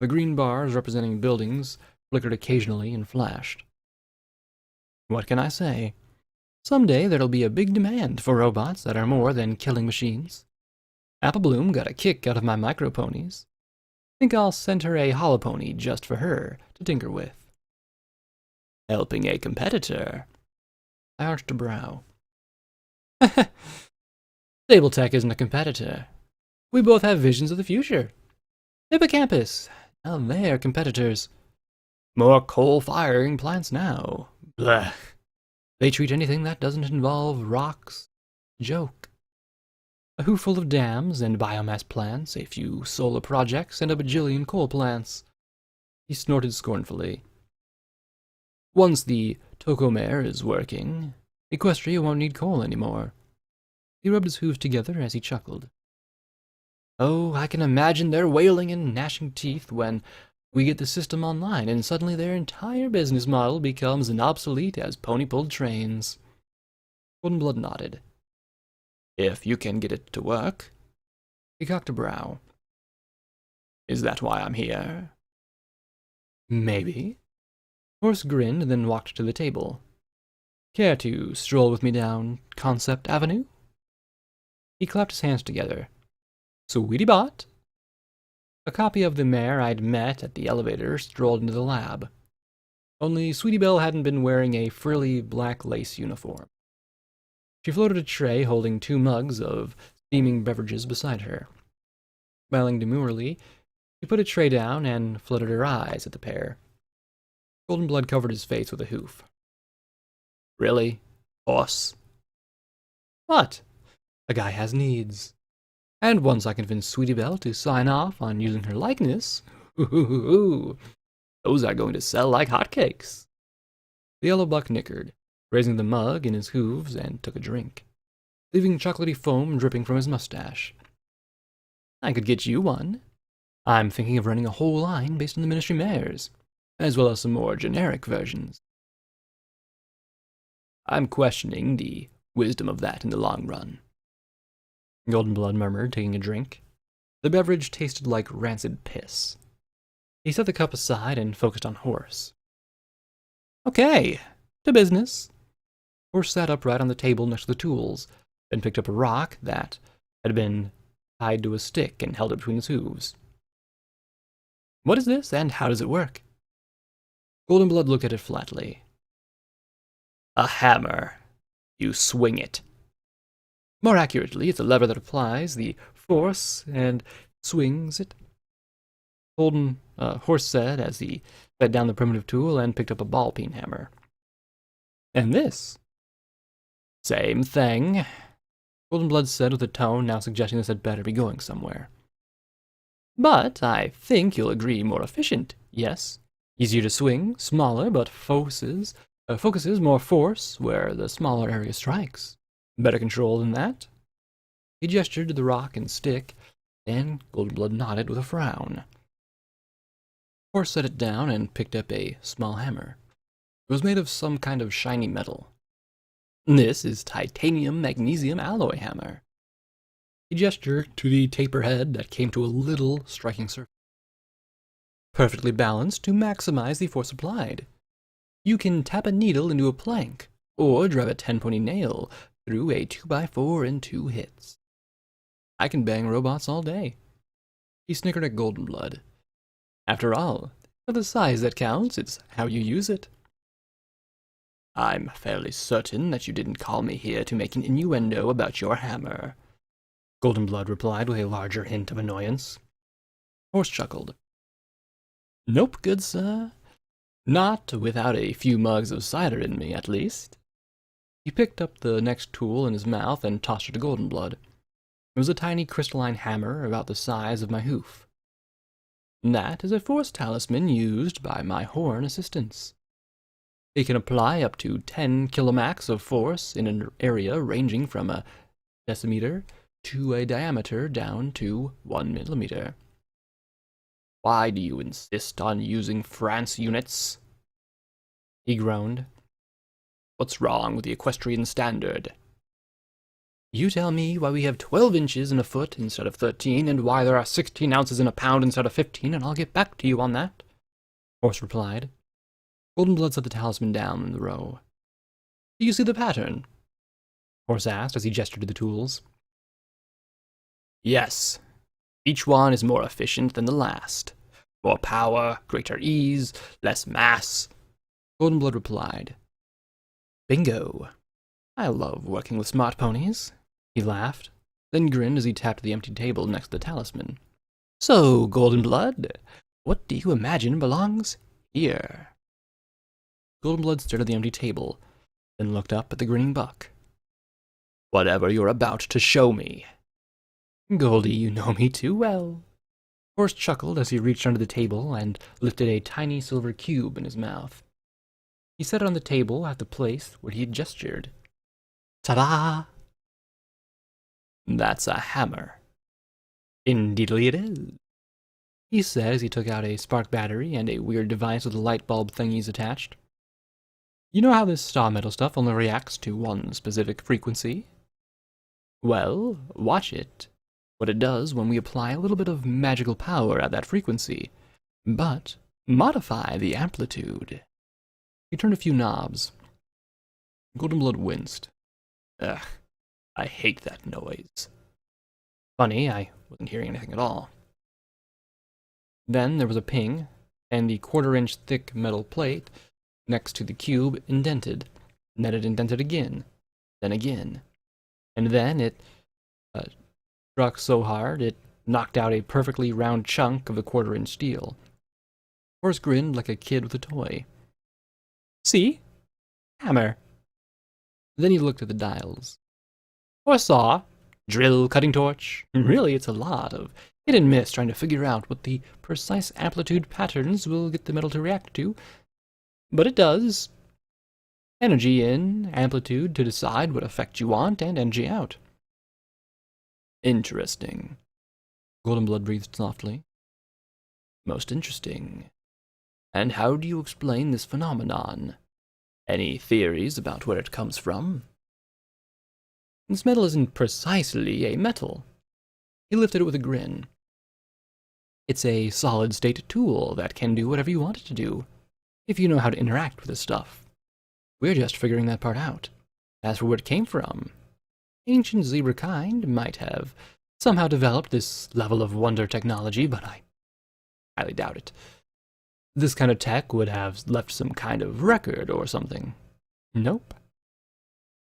The green bars representing buildings flickered occasionally and flashed. What can I say? Someday there'll be a big demand for robots that are more than killing machines. Applebloom got a kick out of my micro-ponies. Think I'll send her a holopony just for her to tinker with. Helping a competitor. I arched a brow. Stabletech isn't a competitor. We both have visions of the future. Hippocampus. Now they're competitors. More coal-firing plants now. Blah. They treat anything that doesn't involve rocks. Joke. A hooful of dams and biomass plants, a few solar projects, and a bajillion coal plants. He snorted scornfully. Once the Tocomare is working, Equestria won't need coal anymore. He rubbed his hooves together as he chuckled. Oh, I can imagine their wailing and gnashing teeth when we get the system online, and suddenly their entire business model becomes as obsolete as pony-pulled trains. Goldenblood nodded. If you can get it to work. He cocked a brow. Is that why I'm here? Maybe. Horse grinned and then walked to the table. Care to stroll with me down Concept Avenue? He clapped his hands together. Sweetie bot. A copy of the mare I'd met at the elevator strolled into the lab. Only Sweetie Belle hadn't been wearing a frilly black lace uniform. She floated a tray holding 2 mugs of steaming beverages beside her. Smiling demurely, she put a tray down and fluttered her eyes at the pair. Goldenblood covered his face with a hoof. Really? Horse? What? A guy has needs. And once I convince Sweetie Belle to sign off on using her likeness, those are going to sell like hotcakes. The yellow buck nickered, raising the mug in his hooves, and took a drink, leaving chocolatey foam dripping from his mustache. I could get you one. I'm thinking of running a whole line based on the Ministry mares, as well as some more generic versions. I'm questioning the wisdom of that in the long run, Goldenblood murmured, taking a drink. The beverage tasted like rancid piss. He set the cup aside and focused on Horse. Okay, to business. Horse sat upright on the table next to the tools, then picked up a rock that had been tied to a stick and held it between his hooves. What is this, and how does it work? Goldenblood looked at it flatly. A hammer. You swing it. More accurately, it's a lever that applies the force and swings it. Horse said as he set down the primitive tool and picked up a ball-peen hammer. And this? Same thing, Goldenblood said with a tone now suggesting this had better be going somewhere. But I think you'll agree more efficient, yes? Easier to swing, smaller, but focuses more force where the smaller area strikes. Better control than that? He gestured to the rock and stick, and Goldenblood nodded with a frown. Horse set it down and picked up a small hammer. It was made of some kind of shiny metal. This is titanium magnesium alloy hammer. He gestured to the taper head that came to a little striking surface. Perfectly balanced to maximize the force applied. You can tap a needle into a plank, or drive a 10-pony nail through a 2x4 in 2 hits. I can bang robots all day. He snickered at Goldenblood. After all, it's not the size that counts, it's how you use it. I'm fairly certain that you didn't call me here to make an innuendo about your hammer, Goldenblood replied with a larger hint of annoyance. Horse chuckled. Nope, good sir. Not without a few mugs of cider in me, at least. He picked up the next tool in his mouth and tossed it to Goldenblood. It was a tiny crystalline hammer about the size of my hoof. That is a force talisman used by my horn assistants. It can apply up to 10 kilomax of force in an area ranging from a decimeter to a diameter down to 1 millimeter. Why do you insist on using France units? He groaned. What's wrong with the equestrian standard? You tell me why we have 12 inches in a foot instead of 13, and why there are 16 ounces in a pound instead of 15, and I'll get back to you on that, Horse replied. Goldenblood set the talisman down in the row. Do you see the pattern? Horse asked as he gestured to the tools. Yes. Each one is more efficient than the last. More power, greater ease, less mass, Goldenblood replied. Bingo. I love working with smart ponies. He laughed, then grinned as he tapped the empty table next to the talisman. So, Goldenblood, what do you imagine belongs here? Goldenblood stared at the empty table, then looked up at the grinning buck. Whatever you're about to show me. Goldie, you know me too well. Horse chuckled as he reached under the table and lifted a tiny silver cube in his mouth. He set it on the table at the place where he had gestured. Ta-da! That's a hammer. Indeedly it is, he said as he took out a spark battery and a weird device with light bulb thingies attached. You know how this star metal stuff only reacts to one specific frequency? Well, watch it. What it does when we apply a little bit of magical power at that frequency, but modify the amplitude. He turned a few knobs. Goldenblood winced. Ugh, I hate that noise. Funny, I wasn't hearing anything at all. Then there was a ping, and the quarter-inch thick metal plate next to the cube indented. And then it indented again, and then it struck so hard it knocked out a perfectly round chunk of the quarter-inch steel. Horse grinned like a kid with a toy. See? Hammer. Then he looked at the dials. Or saw, drill, cutting torch. Really, it's a lot of hit and miss trying to figure out what the precise amplitude patterns will get the metal to react to. But it does. Energy in, amplitude to decide what effect you want, and energy out. Interesting. Goldenblood breathed softly. Most interesting. And how do you explain this phenomenon? Any theories about where it comes from? This metal isn't precisely a metal. He lifted it with a grin. It's a solid-state tool that can do whatever you want it to do, if you know how to interact with the stuff. We're just figuring that part out. As for where it came from, ancient zebra kind might have somehow developed this level of wonder technology, but I highly doubt it. This kind of tech would have left some kind of record or something. Nope.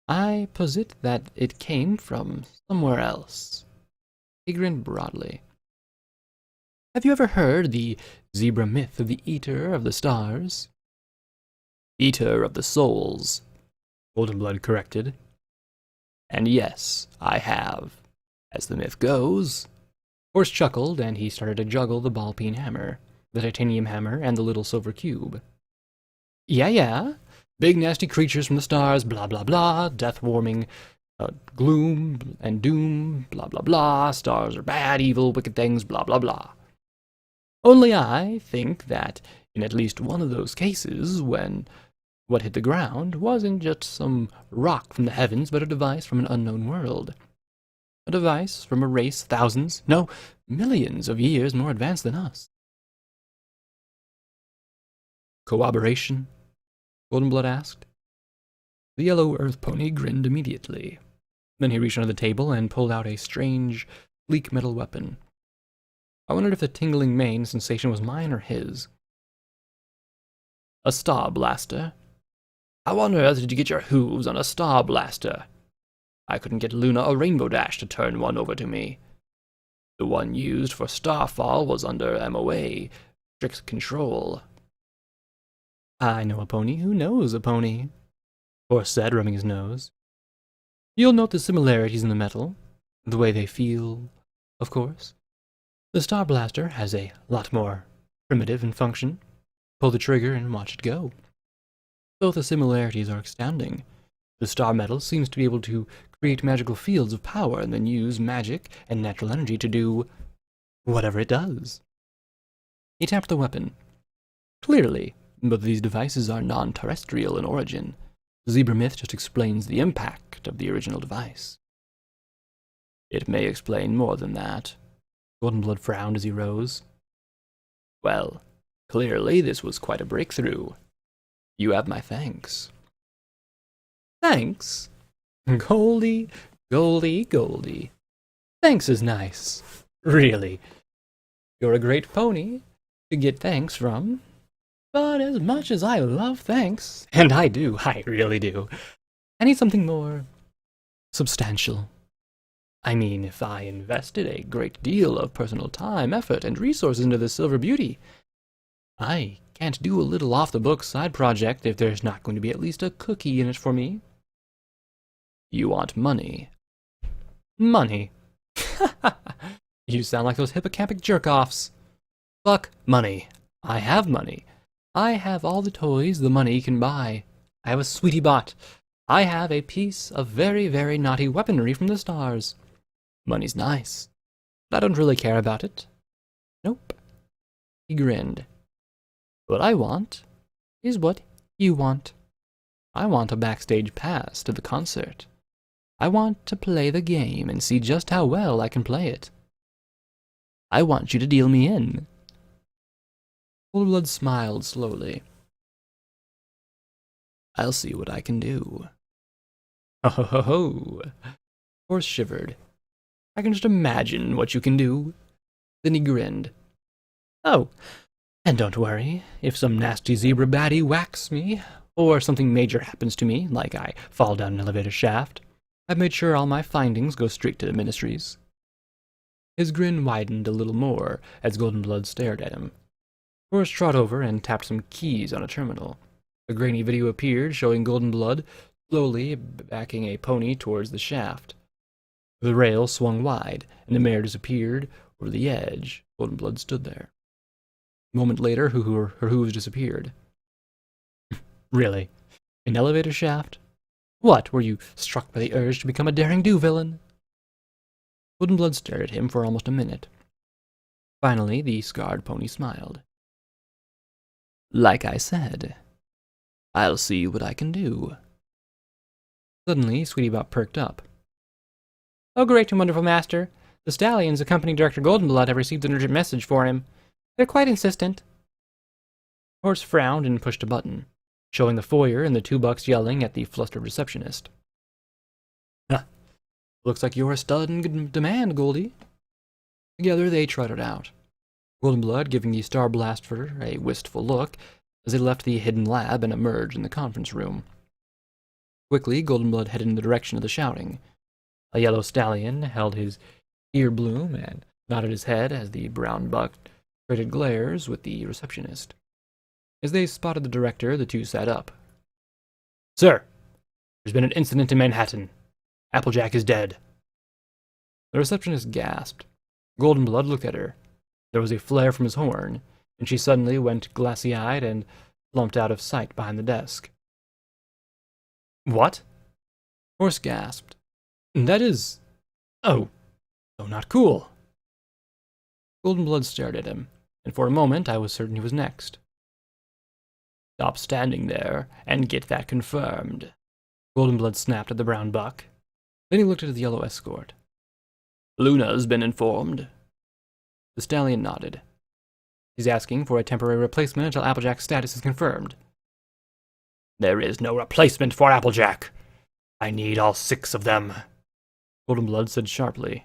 I posit that it came from somewhere else. He grinned broadly. Have you ever heard the zebra myth of the Eater of the Stars? Eater of the Souls, Goldenblood corrected. And yes, I have. As the myth goes. Horse chuckled, and he started to juggle the ball-peen hammer, the titanium hammer, and the little silver cube. Yeah. Big nasty creatures from the stars, blah blah blah, death-warming, gloom and doom, blah blah blah, stars are bad, evil, wicked things, blah blah blah. Only I think that in at least one of those cases, when what hit the ground wasn't just some rock from the heavens, but a device from an unknown world. A device from a race thousands, no, millions of years more advanced than us. Corroboration? Goldenblood asked. The yellow earth pony grinned immediately. Then he reached under the table and pulled out a strange, sleek metal weapon. I wondered if the tingling mane sensation was mine or his. A star blaster? How on earth did you get your hooves on a star blaster? I couldn't get Luna or Rainbow Dash to turn one over to me. The one used for Starfall was under MOA, strict control. I know a pony who knows a pony, Horse said, rubbing his nose. You'll note the similarities in the metal, the way they feel, of course. The Star Blaster has a lot more primitive in function. Pull the trigger and watch it go. Both the similarities are astounding. The star metal seems to be able to create magical fields of power and then use magic and natural energy to do whatever it does. He tapped the weapon. Clearly, both of these devices are non-terrestrial in origin. The zebra myth just explains the impact of the original device. It may explain more than that. Goldenblood frowned as he rose. Well, clearly this was quite a breakthrough. You have my thanks. Thanks? Goldie, Goldie, Goldie. Thanks is nice. Really. You're a great pony to get thanks from. But as much as I love thanks, and I do, I really do, I need something more substantial. I mean, if I invested a great deal of personal time, effort, and resources into this silver beauty, I can't do a little off-the-books side project if there's not going to be at least a cookie in it for me. You want money. Money. You sound like those hippocampic jerk-offs. Fuck money. I have money. I have all the toys the money can buy. I have a sweetie bot. I have a piece of very, very naughty weaponry from the stars. Money's nice, but I don't really care about it. Nope. He grinned. What I want is what you want. I want a backstage pass to the concert. I want to play the game and see just how well I can play it. I want you to deal me in. Goldenblood smiled slowly. I'll see what I can do. Ho ho ho ho. Horse shivered. I can just imagine what you can do. Then he grinned. Oh, and don't worry, if some nasty zebra baddie whacks me, or something major happens to me, like I fall down an elevator shaft, I've made sure all my findings go straight to the ministries. His grin widened a little more as Goldenblood stared at him. Horse trot over and tapped some keys on a terminal. A grainy video appeared showing Goldenblood slowly backing a pony towards the shaft. The rail swung wide, and the mare disappeared over the edge. Goldenblood stood there. A moment later, her hooves disappeared. Really? An elevator shaft? What, were you struck by the urge to become a daring-do villain? Goldenblood stared at him for almost a minute. Finally, the scarred pony smiled. Like I said, I'll see what I can do. Suddenly, Sweetiebot perked up. Oh, great and wonderful master. The stallions accompanying Director Goldenblood have received an urgent message for him. They're quite insistent. Horse frowned and pushed a button, showing the foyer and the two bucks yelling at the flustered receptionist. Huh. Looks like you're a stud in good demand, Goldie. Together they trotted out, Goldenblood giving the Star Blaster a wistful look as they left the hidden lab and emerged in the conference room. Quickly, Goldenblood headed in the direction of the shouting. A yellow stallion held his ear bloom and nodded his head as the brown buck traded glares with the receptionist. As they spotted the director, the two sat up. Sir, there's been an incident in Manhattan. Applejack is dead. The receptionist gasped. Goldenblood looked at her. There was a flare from his horn, and she suddenly went glassy-eyed and slumped out of sight behind the desk. What? Horse gasped. That is... Oh, not cool. Goldenblood stared at him, and for a moment I was certain he was next. Stop standing there and get that confirmed. Goldenblood snapped at the brown buck. Then he looked at the yellow escort. Luna's been informed. The stallion nodded. He's asking for a temporary replacement until Applejack's status is confirmed. There is no replacement for Applejack. I need all 6 of them, Goldenblood said sharply.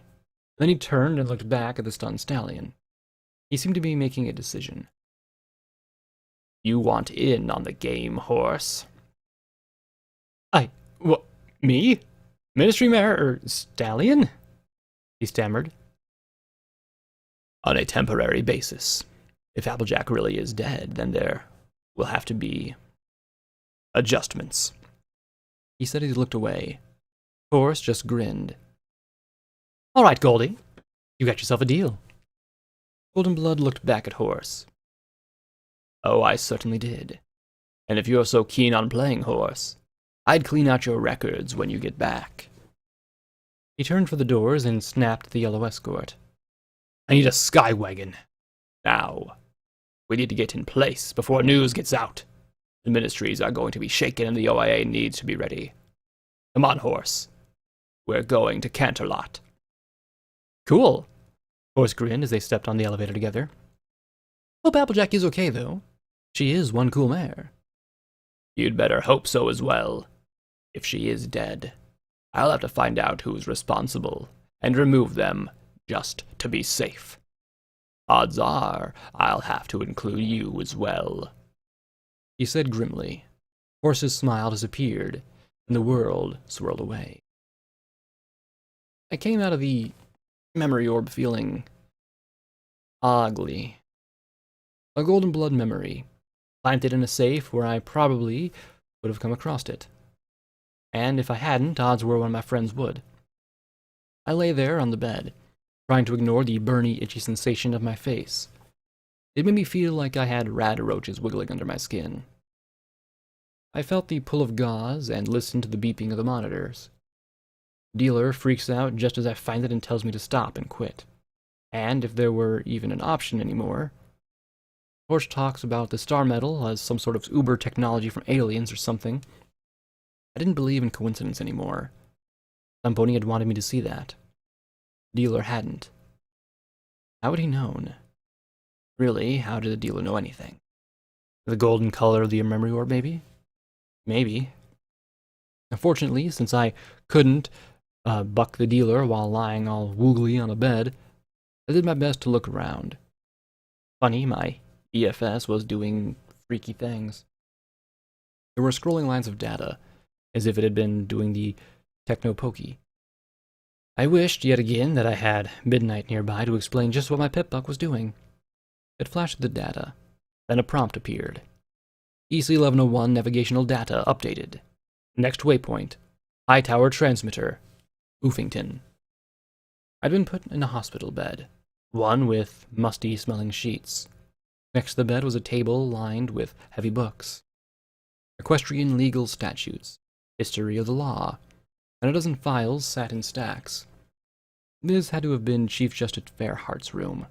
Then he turned and looked back at the stunned stallion. He seemed to be making a decision. You want in on the game, horse. What, me? Ministry Mare or Stallion? He stammered. On a temporary basis. If Applejack really is dead, then there will have to be adjustments. He said as he looked away. Horse just grinned. All right, Goldie. You got yourself a deal. Goldenblood looked back at Horse. Oh, I certainly did. And if you're so keen on playing Horse, I'd clean out your records when you get back. He turned for the doors and snapped at the yellow escort. I need a skywagon. Now. We need to get in place before news gets out. The ministries are going to be shaken and the OIA needs to be ready. Come on, Horse. We're going to Canterlot. Cool. Horse grinned as they stepped on the elevator together. Hope Applejack is okay, though. She is one cool mare. You'd better hope so as well. If she is dead, I'll have to find out who's responsible and remove them just to be safe. Odds are I'll have to include you as well. He said grimly. Horse's smile disappeared, and the world swirled away. I came out of the memory orb feeling ugly. A Goldenblood memory, planted in a safe where I probably would have come across it. And if I hadn't, odds were one of my friends would. I lay there on the bed, trying to ignore the burny, itchy sensation of my face. It made me feel like I had rat roaches wiggling under my skin. I felt the pull of gauze and listened to the beeping of the monitors. Dealer freaks out just as I find it and tells me to stop and quit. And if there were even an option anymore, Horse talks about the star metal as some sort of uber technology from aliens or something. I didn't believe in coincidence anymore. Some pony had wanted me to see that. Dealer hadn't. How had he known? Really, how did the dealer know anything? The golden color of the memory orb, maybe? Maybe. Unfortunately, since I couldn't buck the dealer while lying all woogly on a bed, I did my best to look around. Funny, my EFS was doing freaky things. There were scrolling lines of data, as if it had been doing the techno-pokey. I wished, yet again, that I had Midnight nearby to explain just what my Pip-Buck was doing. It flashed the data. Then a prompt appeared. EC1101 navigational data updated. Next waypoint. High Tower Transmitter. Oofington. I'd been put in a hospital bed, one with musty-smelling sheets. Next to the bed was a table lined with heavy books. Equestrian legal statutes, history of the law, and a dozen files sat in stacks. This had to have been Chief Justice Fairheart's room.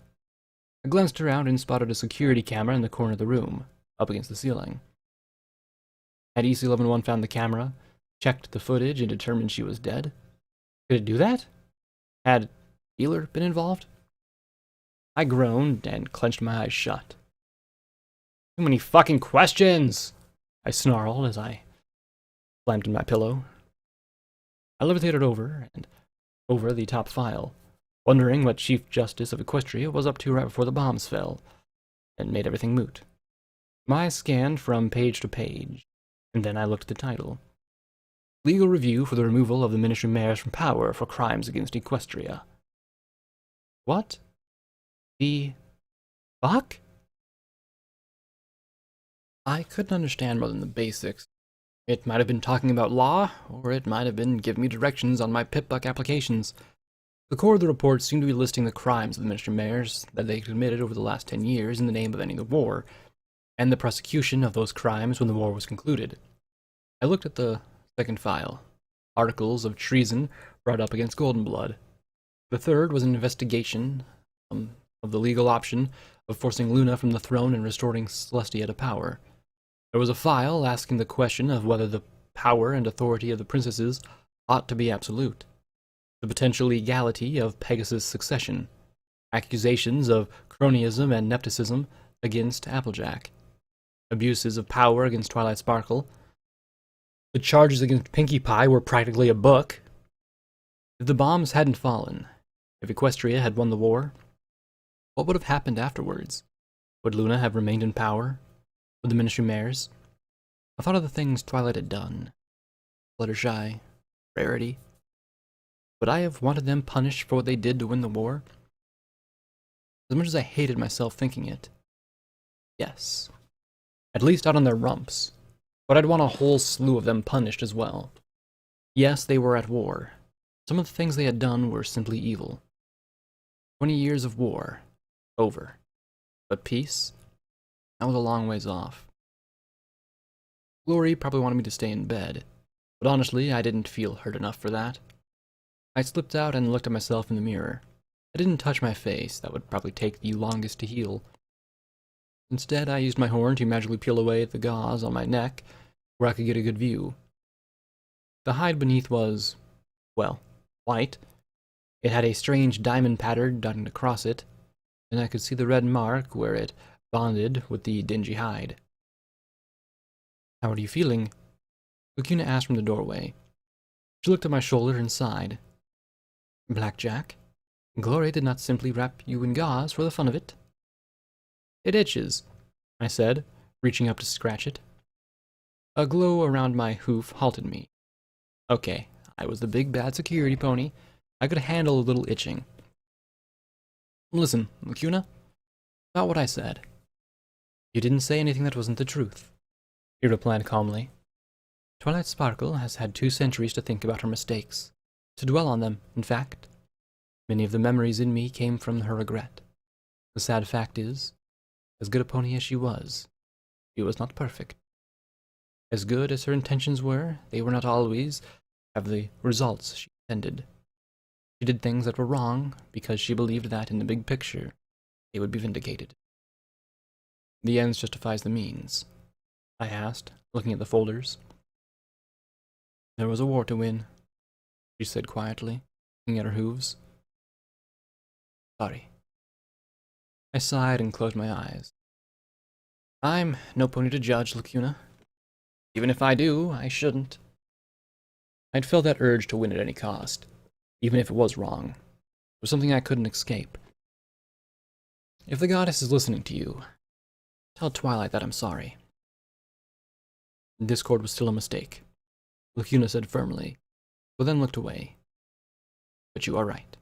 I glanced around and spotted a security camera in the corner of the room, up against the ceiling. Had EC1101 found the camera, checked the footage, and determined she was dead? Could it do that? Had Dealer been involved? I groaned and clenched my eyes shut. Too many fucking questions! I snarled as I slammed in my pillow. I levitated over and over the top file, wondering what Chief Justice of Equestria was up to right before the bombs fell, and made everything moot. My eyes scanned from page to page, and then I looked at the title. Legal Review for the Removal of the Ministry Mayors from Power for Crimes Against Equestria. What the fuck? I couldn't understand more than the basics. It might have been talking about law, or it might have been giving me directions on my Pip-Buck applications. The core of the report seemed to be listing the crimes of the Ministry Mayors that they committed over the last 10 years in the name of ending the war, and the prosecution of those crimes when the war was concluded. I looked at the second file. Articles of treason brought up against Goldenblood. The third was an investigation of the legal option of forcing Luna from the throne and restoring Celestia to power. There was a file asking the question of whether the power and authority of the princesses ought to be absolute, the potential legality of Pegasus' succession, accusations of cronyism and nepotism against Applejack, abuses of power against Twilight Sparkle. The charges against Pinkie Pie were practically a book. If the bombs hadn't fallen, if Equestria had won the war, what would have happened afterwards? Would Luna have remained in power? Would the Ministry Mayors? I thought of the things Twilight had done. Fluttershy, Rarity. Would I have wanted them punished for what they did to win the war? As much as I hated myself thinking it, yes. At least out on their rumps. But I'd want a whole slew of them punished as well. Yes, they were at war. Some of the things they had done were simply evil. 20 years of war. Over. But peace? That was a long ways off. Glory probably wanted me to stay in bed, but honestly, I didn't feel hurt enough for that. I slipped out and looked at myself in the mirror. I didn't touch my face, that would probably take the longest to heal. Instead, I used my horn to magically peel away the gauze on my neck, where I could get a good view. The hide beneath was, well, white. It had a strange diamond pattern dotted across it, and I could see the red mark where it bonded with the dingy hide. "How are you feeling?" Lacuna asked from the doorway. She looked at my shoulder and sighed. "Blackjack, Glory did not simply wrap you in gauze for the fun of it." "It itches," I said, reaching up to scratch it. A glow around my hoof halted me. Okay, I was the big bad security pony. I could handle a little itching. "Listen, Lacuna, about what I said. You didn't say anything that wasn't the truth," he replied calmly. "Twilight Sparkle has had 2 centuries to think about her mistakes, to dwell on them, in fact. Many of the memories in me came from her regret. The sad fact is, as good a pony as she was not perfect. As good as her intentions were, they were not always have the results she intended. She did things that were wrong because she believed that, in the big picture, they would be vindicated." "The ends justifies the means?" I asked, looking at the folders. "There was a war to win," she said quietly, looking at her hooves. "Sorry." I sighed and closed my eyes. I'm no pony to judge, Lacuna. Even if I do, I shouldn't. I'd felt that urge to win at any cost, even if it was wrong. It was something I couldn't escape. If the goddess is listening to you, tell Twilight that I'm sorry. Discord was still a mistake, Lacuna said firmly, but then looked away. But you are right.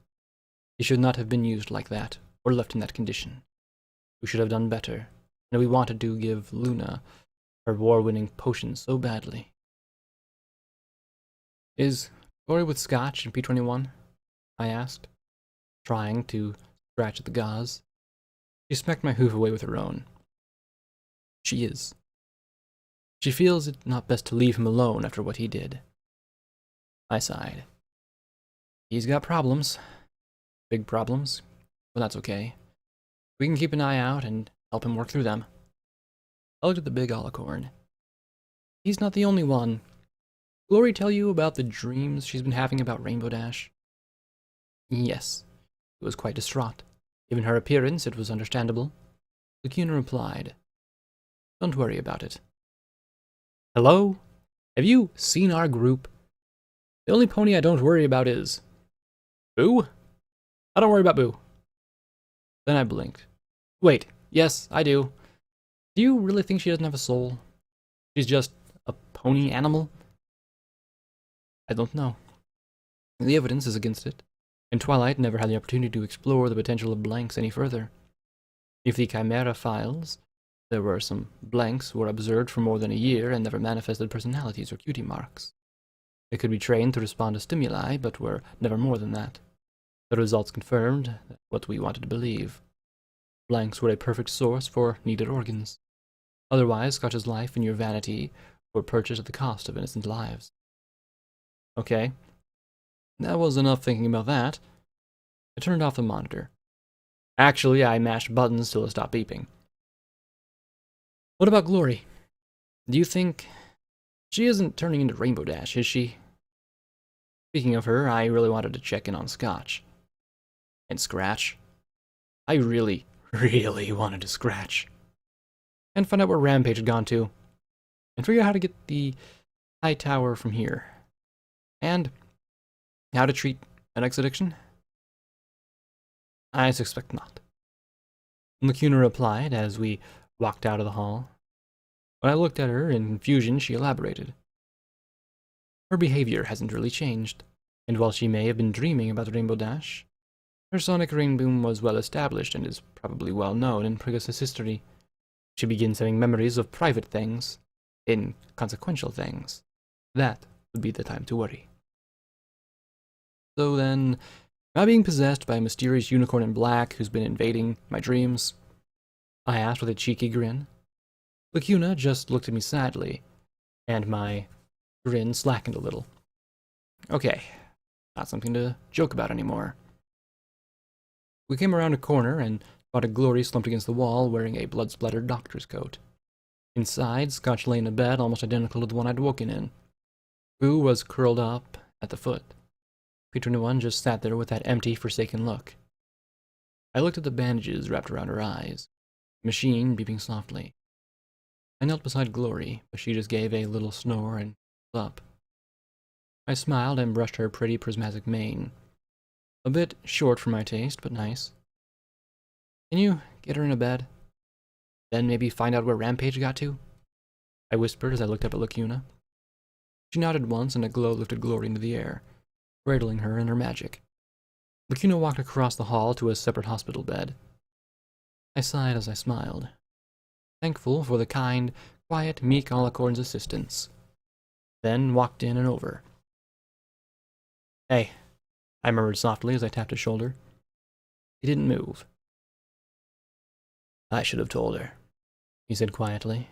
He should not have been used like that, or left in that condition. We should have done better, and we wanted to give Luna her war-winning potion so badly. Is Glory with Scotch and P21? I asked, trying to scratch at the gauze. She smacked my hoof away with her own. She is. She feels it not best to leave him alone after what he did. I sighed. He's got problems. Big problems. But that's okay. We can keep an eye out and help him work through them. I looked at the big alicorn. He's not the only one. Glory tell you about the dreams she's been having about Rainbow Dash? Yes. It was quite distraught. Given her appearance, it was understandable. Lacuna replied, Don't worry about it. Hello? Have you seen our group? The only pony I don't worry about is... Boo? I don't worry about Boo. Then I blinked. Wait, yes, I do. Do you really think she doesn't have a soul? She's just a pony animal? I don't know. The evidence is against it, and Twilight never had the opportunity to explore the potential of blanks any further. If the Chimera files, there were some blanks were observed for more than a year and never manifested personalities or cutie marks. They could be trained to respond to stimuli, but were never more than that. The results confirmed what we wanted to believe. Blanks were a perfect source for needed organs. Otherwise, Scotch's life and your vanity were purchased at the cost of innocent lives. Okay. That was enough thinking about that. I turned off the monitor. Actually, I mashed buttons till it stopped beeping. What about Glory? Do you think she isn't turning into Rainbow Dash, is she? Speaking of her, I really wanted to check in on Scotch. And Scratch. I really, really wanted to Scratch. And find out where Rampage had gone to. And figure out how to get the high tower from here. And how to treat an X addiction? I suspect not. Lacuna replied as we walked out of the hall. When I looked at her in confusion, she elaborated. Her behavior hasn't really changed, and while she may have been dreaming about the Rainbow Dash, her sonic rain boom was well established and is probably well known in Pegasus history. She begins having memories of private things, inconsequential things. That would be the time to worry. So then, am I being possessed by a mysterious unicorn in black who's been invading my dreams? I asked with a cheeky grin. Lacuna just looked at me sadly, and my grin slackened a little. Okay, not something to joke about anymore. We came around a corner and spotted Glory slumped against the wall wearing a blood-splattered doctor's coat. Inside, Scotch lay in a bed almost identical to the one I'd woken in. Boo was curled up at the foot. Peter One just sat there with that empty, forsaken look. I looked at the bandages wrapped around her eyes, the machine beeping softly. I knelt beside Glory, but she just gave a little snore and pulled up. I smiled and brushed her pretty prismatic mane. A bit short for my taste, but nice. Can you get her in a bed? Then maybe find out where Rampage got to? I whispered as I looked up at Lacuna. She nodded once and a glow lifted Glory into the air, cradling her in her magic. Lacuna walked across the hall to a separate hospital bed. I sighed as I smiled, thankful for the kind, quiet, meek Alicorn's assistance. Then walked in and over. Hey, I murmured softly as I tapped his shoulder. He didn't move. I should have told her, he said quietly.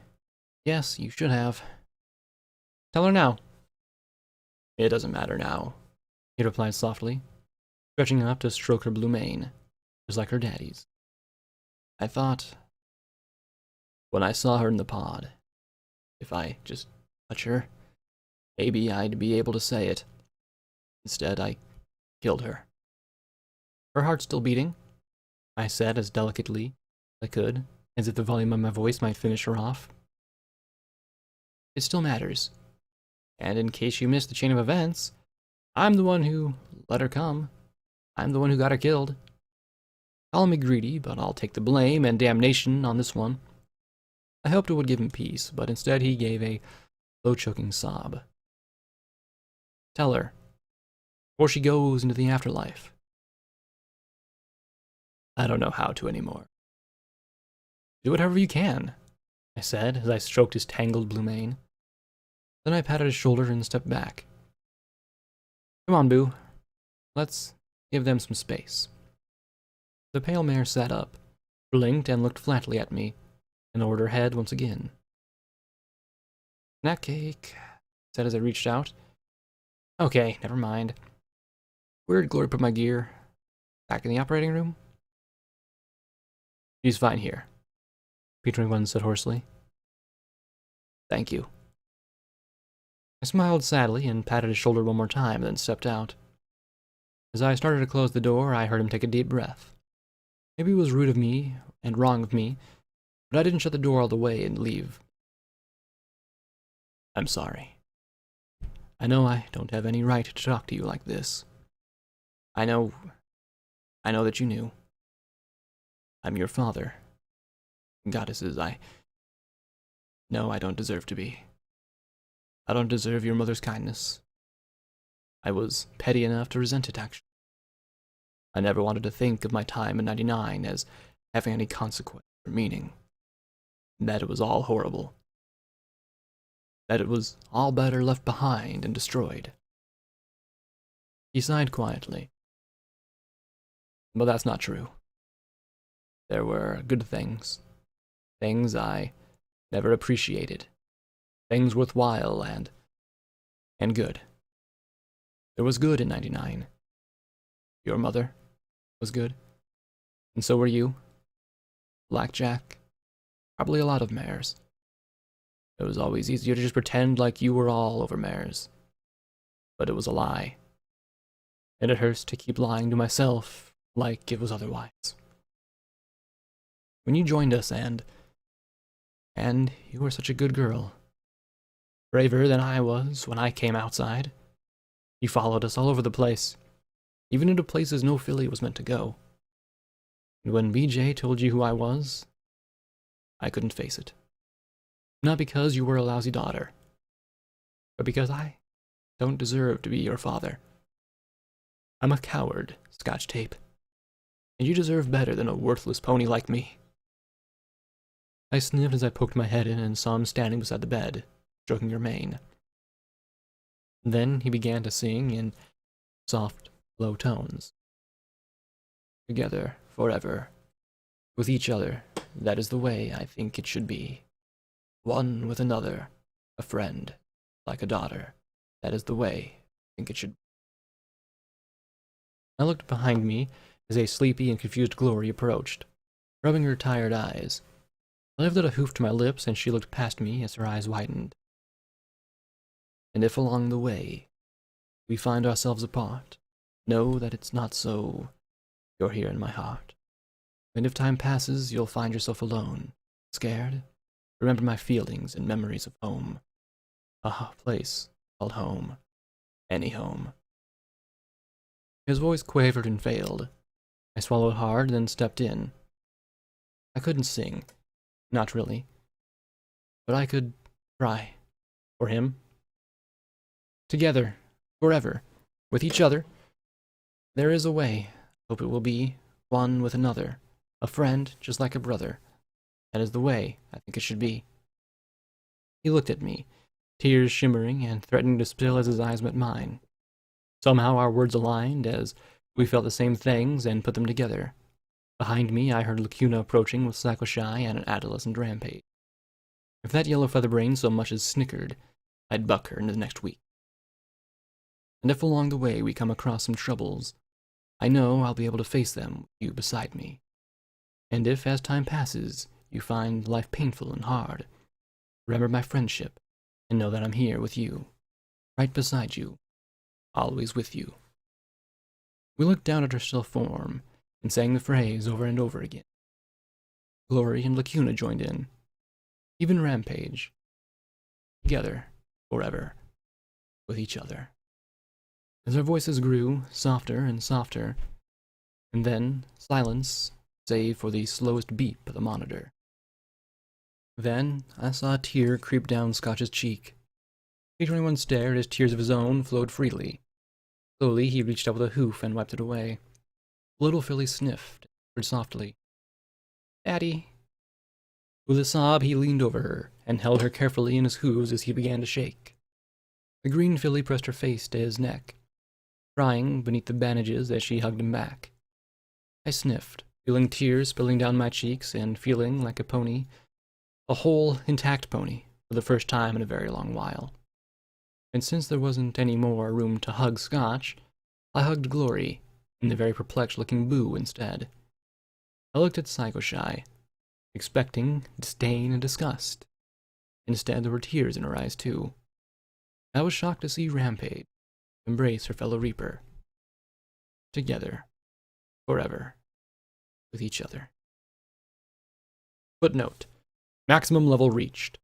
Yes, you should have. Tell her now. It doesn't matter now, he replied softly, stretching up to stroke her blue mane, just like her daddy's. I thought, when I saw her in the pod, if I just touch her, maybe I'd be able to say it. Instead, I killed her. Her heart's still beating, I said as delicately as I could, as if the volume of my voice might finish her off. It still matters. And in case you missed the chain of events, I'm the one who let her come. I'm the one who got her killed. Call me greedy, but I'll take the blame and damnation on this one. I hoped it would give him peace, but instead he gave a low choking sob. Tell her, before she goes into the afterlife. I don't know how to anymore. Do whatever you can, I said as I stroked his tangled blue mane. Then I patted his shoulder and stepped back. Come on, Boo. Let's give them some space. The pale mare sat up, blinked, and looked flatly at me, and lowered her head once again. Snack cake, I said as I reached out. Okay, never mind. Where did Glory put my gear? Back in the operating room? She's fine here, Peter One said hoarsely. Thank you. I smiled sadly and patted his shoulder one more time, then stepped out. As I started to close the door, I heard him take a deep breath. Maybe it was rude of me and wrong of me, but I didn't shut the door all the way and leave. I'm sorry. I know I don't have any right to talk to you like this. I know that you knew. I'm your father. Goddesses, I know I don't deserve to be. I don't deserve your mother's kindness. I was petty enough to resent it, actually. I never wanted to think of my time in 99 as having any consequence or meaning. That it was all horrible. That it was all better left behind and destroyed. He sighed quietly. But that's not true. There were good things. Things I never appreciated. Things worthwhile and good. There was good in 99. Your mother was good. And so were you. Blackjack. Probably a lot of mares. It was always easier to just pretend like you were all over mares. But it was a lie. And it hurts to keep lying to myself like it was otherwise. When you joined us, and you were such a good girl. Braver than I was when I came outside. You followed us all over the place, even into places no filly was meant to go. And when BJ told you who I was, I couldn't face it. Not because you were a lousy daughter, but because I don't deserve to be your father. I'm a coward, Scotch Tape, and you deserve better than a worthless pony like me. I sniffed as I poked my head in and saw him standing beside the bed, stroking your mane. Then he began to sing in soft, low tones. Together, forever, with each other, that is the way I think it should be. One with another, a friend, like a daughter, that is the way I think it should be. I looked behind me as a sleepy and confused Glory approached, rubbing her tired eyes. I lifted a hoof to my lips, and she looked past me as her eyes widened. And if along the way we find ourselves apart, know that it's not so. You're here in my heart. And if time passes, you'll find yourself alone, scared. Remember my feelings and memories of home. A place called home. Any home. His voice quavered and failed. I swallowed hard, then stepped in. I couldn't sing. Not really. But I could try. For him. Together. Forever. With each other. There is a way. Hope it will be. One with another. A friend, just like a brother. That is the way I think it should be. He looked at me, tears shimmering and threatening to spill as his eyes met mine. Somehow our words aligned as we felt the same things and put them together. Behind me, I heard Lacuna approaching with Psycho Shy and an adolescent rampage. If that yellow featherbrain so much as snickered, I'd buck her into the next week. And if along the way we come across some troubles, I know I'll be able to face them with you beside me. And if, as time passes, you find life painful and hard, remember my friendship, and know that I'm here with you, right beside you, always with you. We looked down at her still form, and sang the phrase over and over again. Glory and Lacuna joined in, even Rampage. Together, forever, with each other. As our voices grew, softer and softer, and then silence, save for the slowest beep of the monitor. Then I saw a tear creep down Scotch's cheek. Each one stared as tears of his own flowed freely. Slowly he reached out with a hoof and wiped it away. The little filly sniffed and whispered softly, "Daddy." With a sob he leaned over her and held her carefully in his hooves as he began to shake. The green filly pressed her face to his neck, crying beneath the bandages as she hugged him back. I sniffed, feeling tears spilling down my cheeks and feeling like a pony, a whole, intact pony, for the first time in a very long while. And since there wasn't any more room to hug Scotch, I hugged Glory, and the very perplexed-looking Boo instead. I looked at Psycho Shy, expecting disdain and disgust. Instead, there were tears in her eyes, too. I was shocked to see Rampage embrace her fellow Reaper. Together. Forever. With each other. Footnote. Maximum level reached.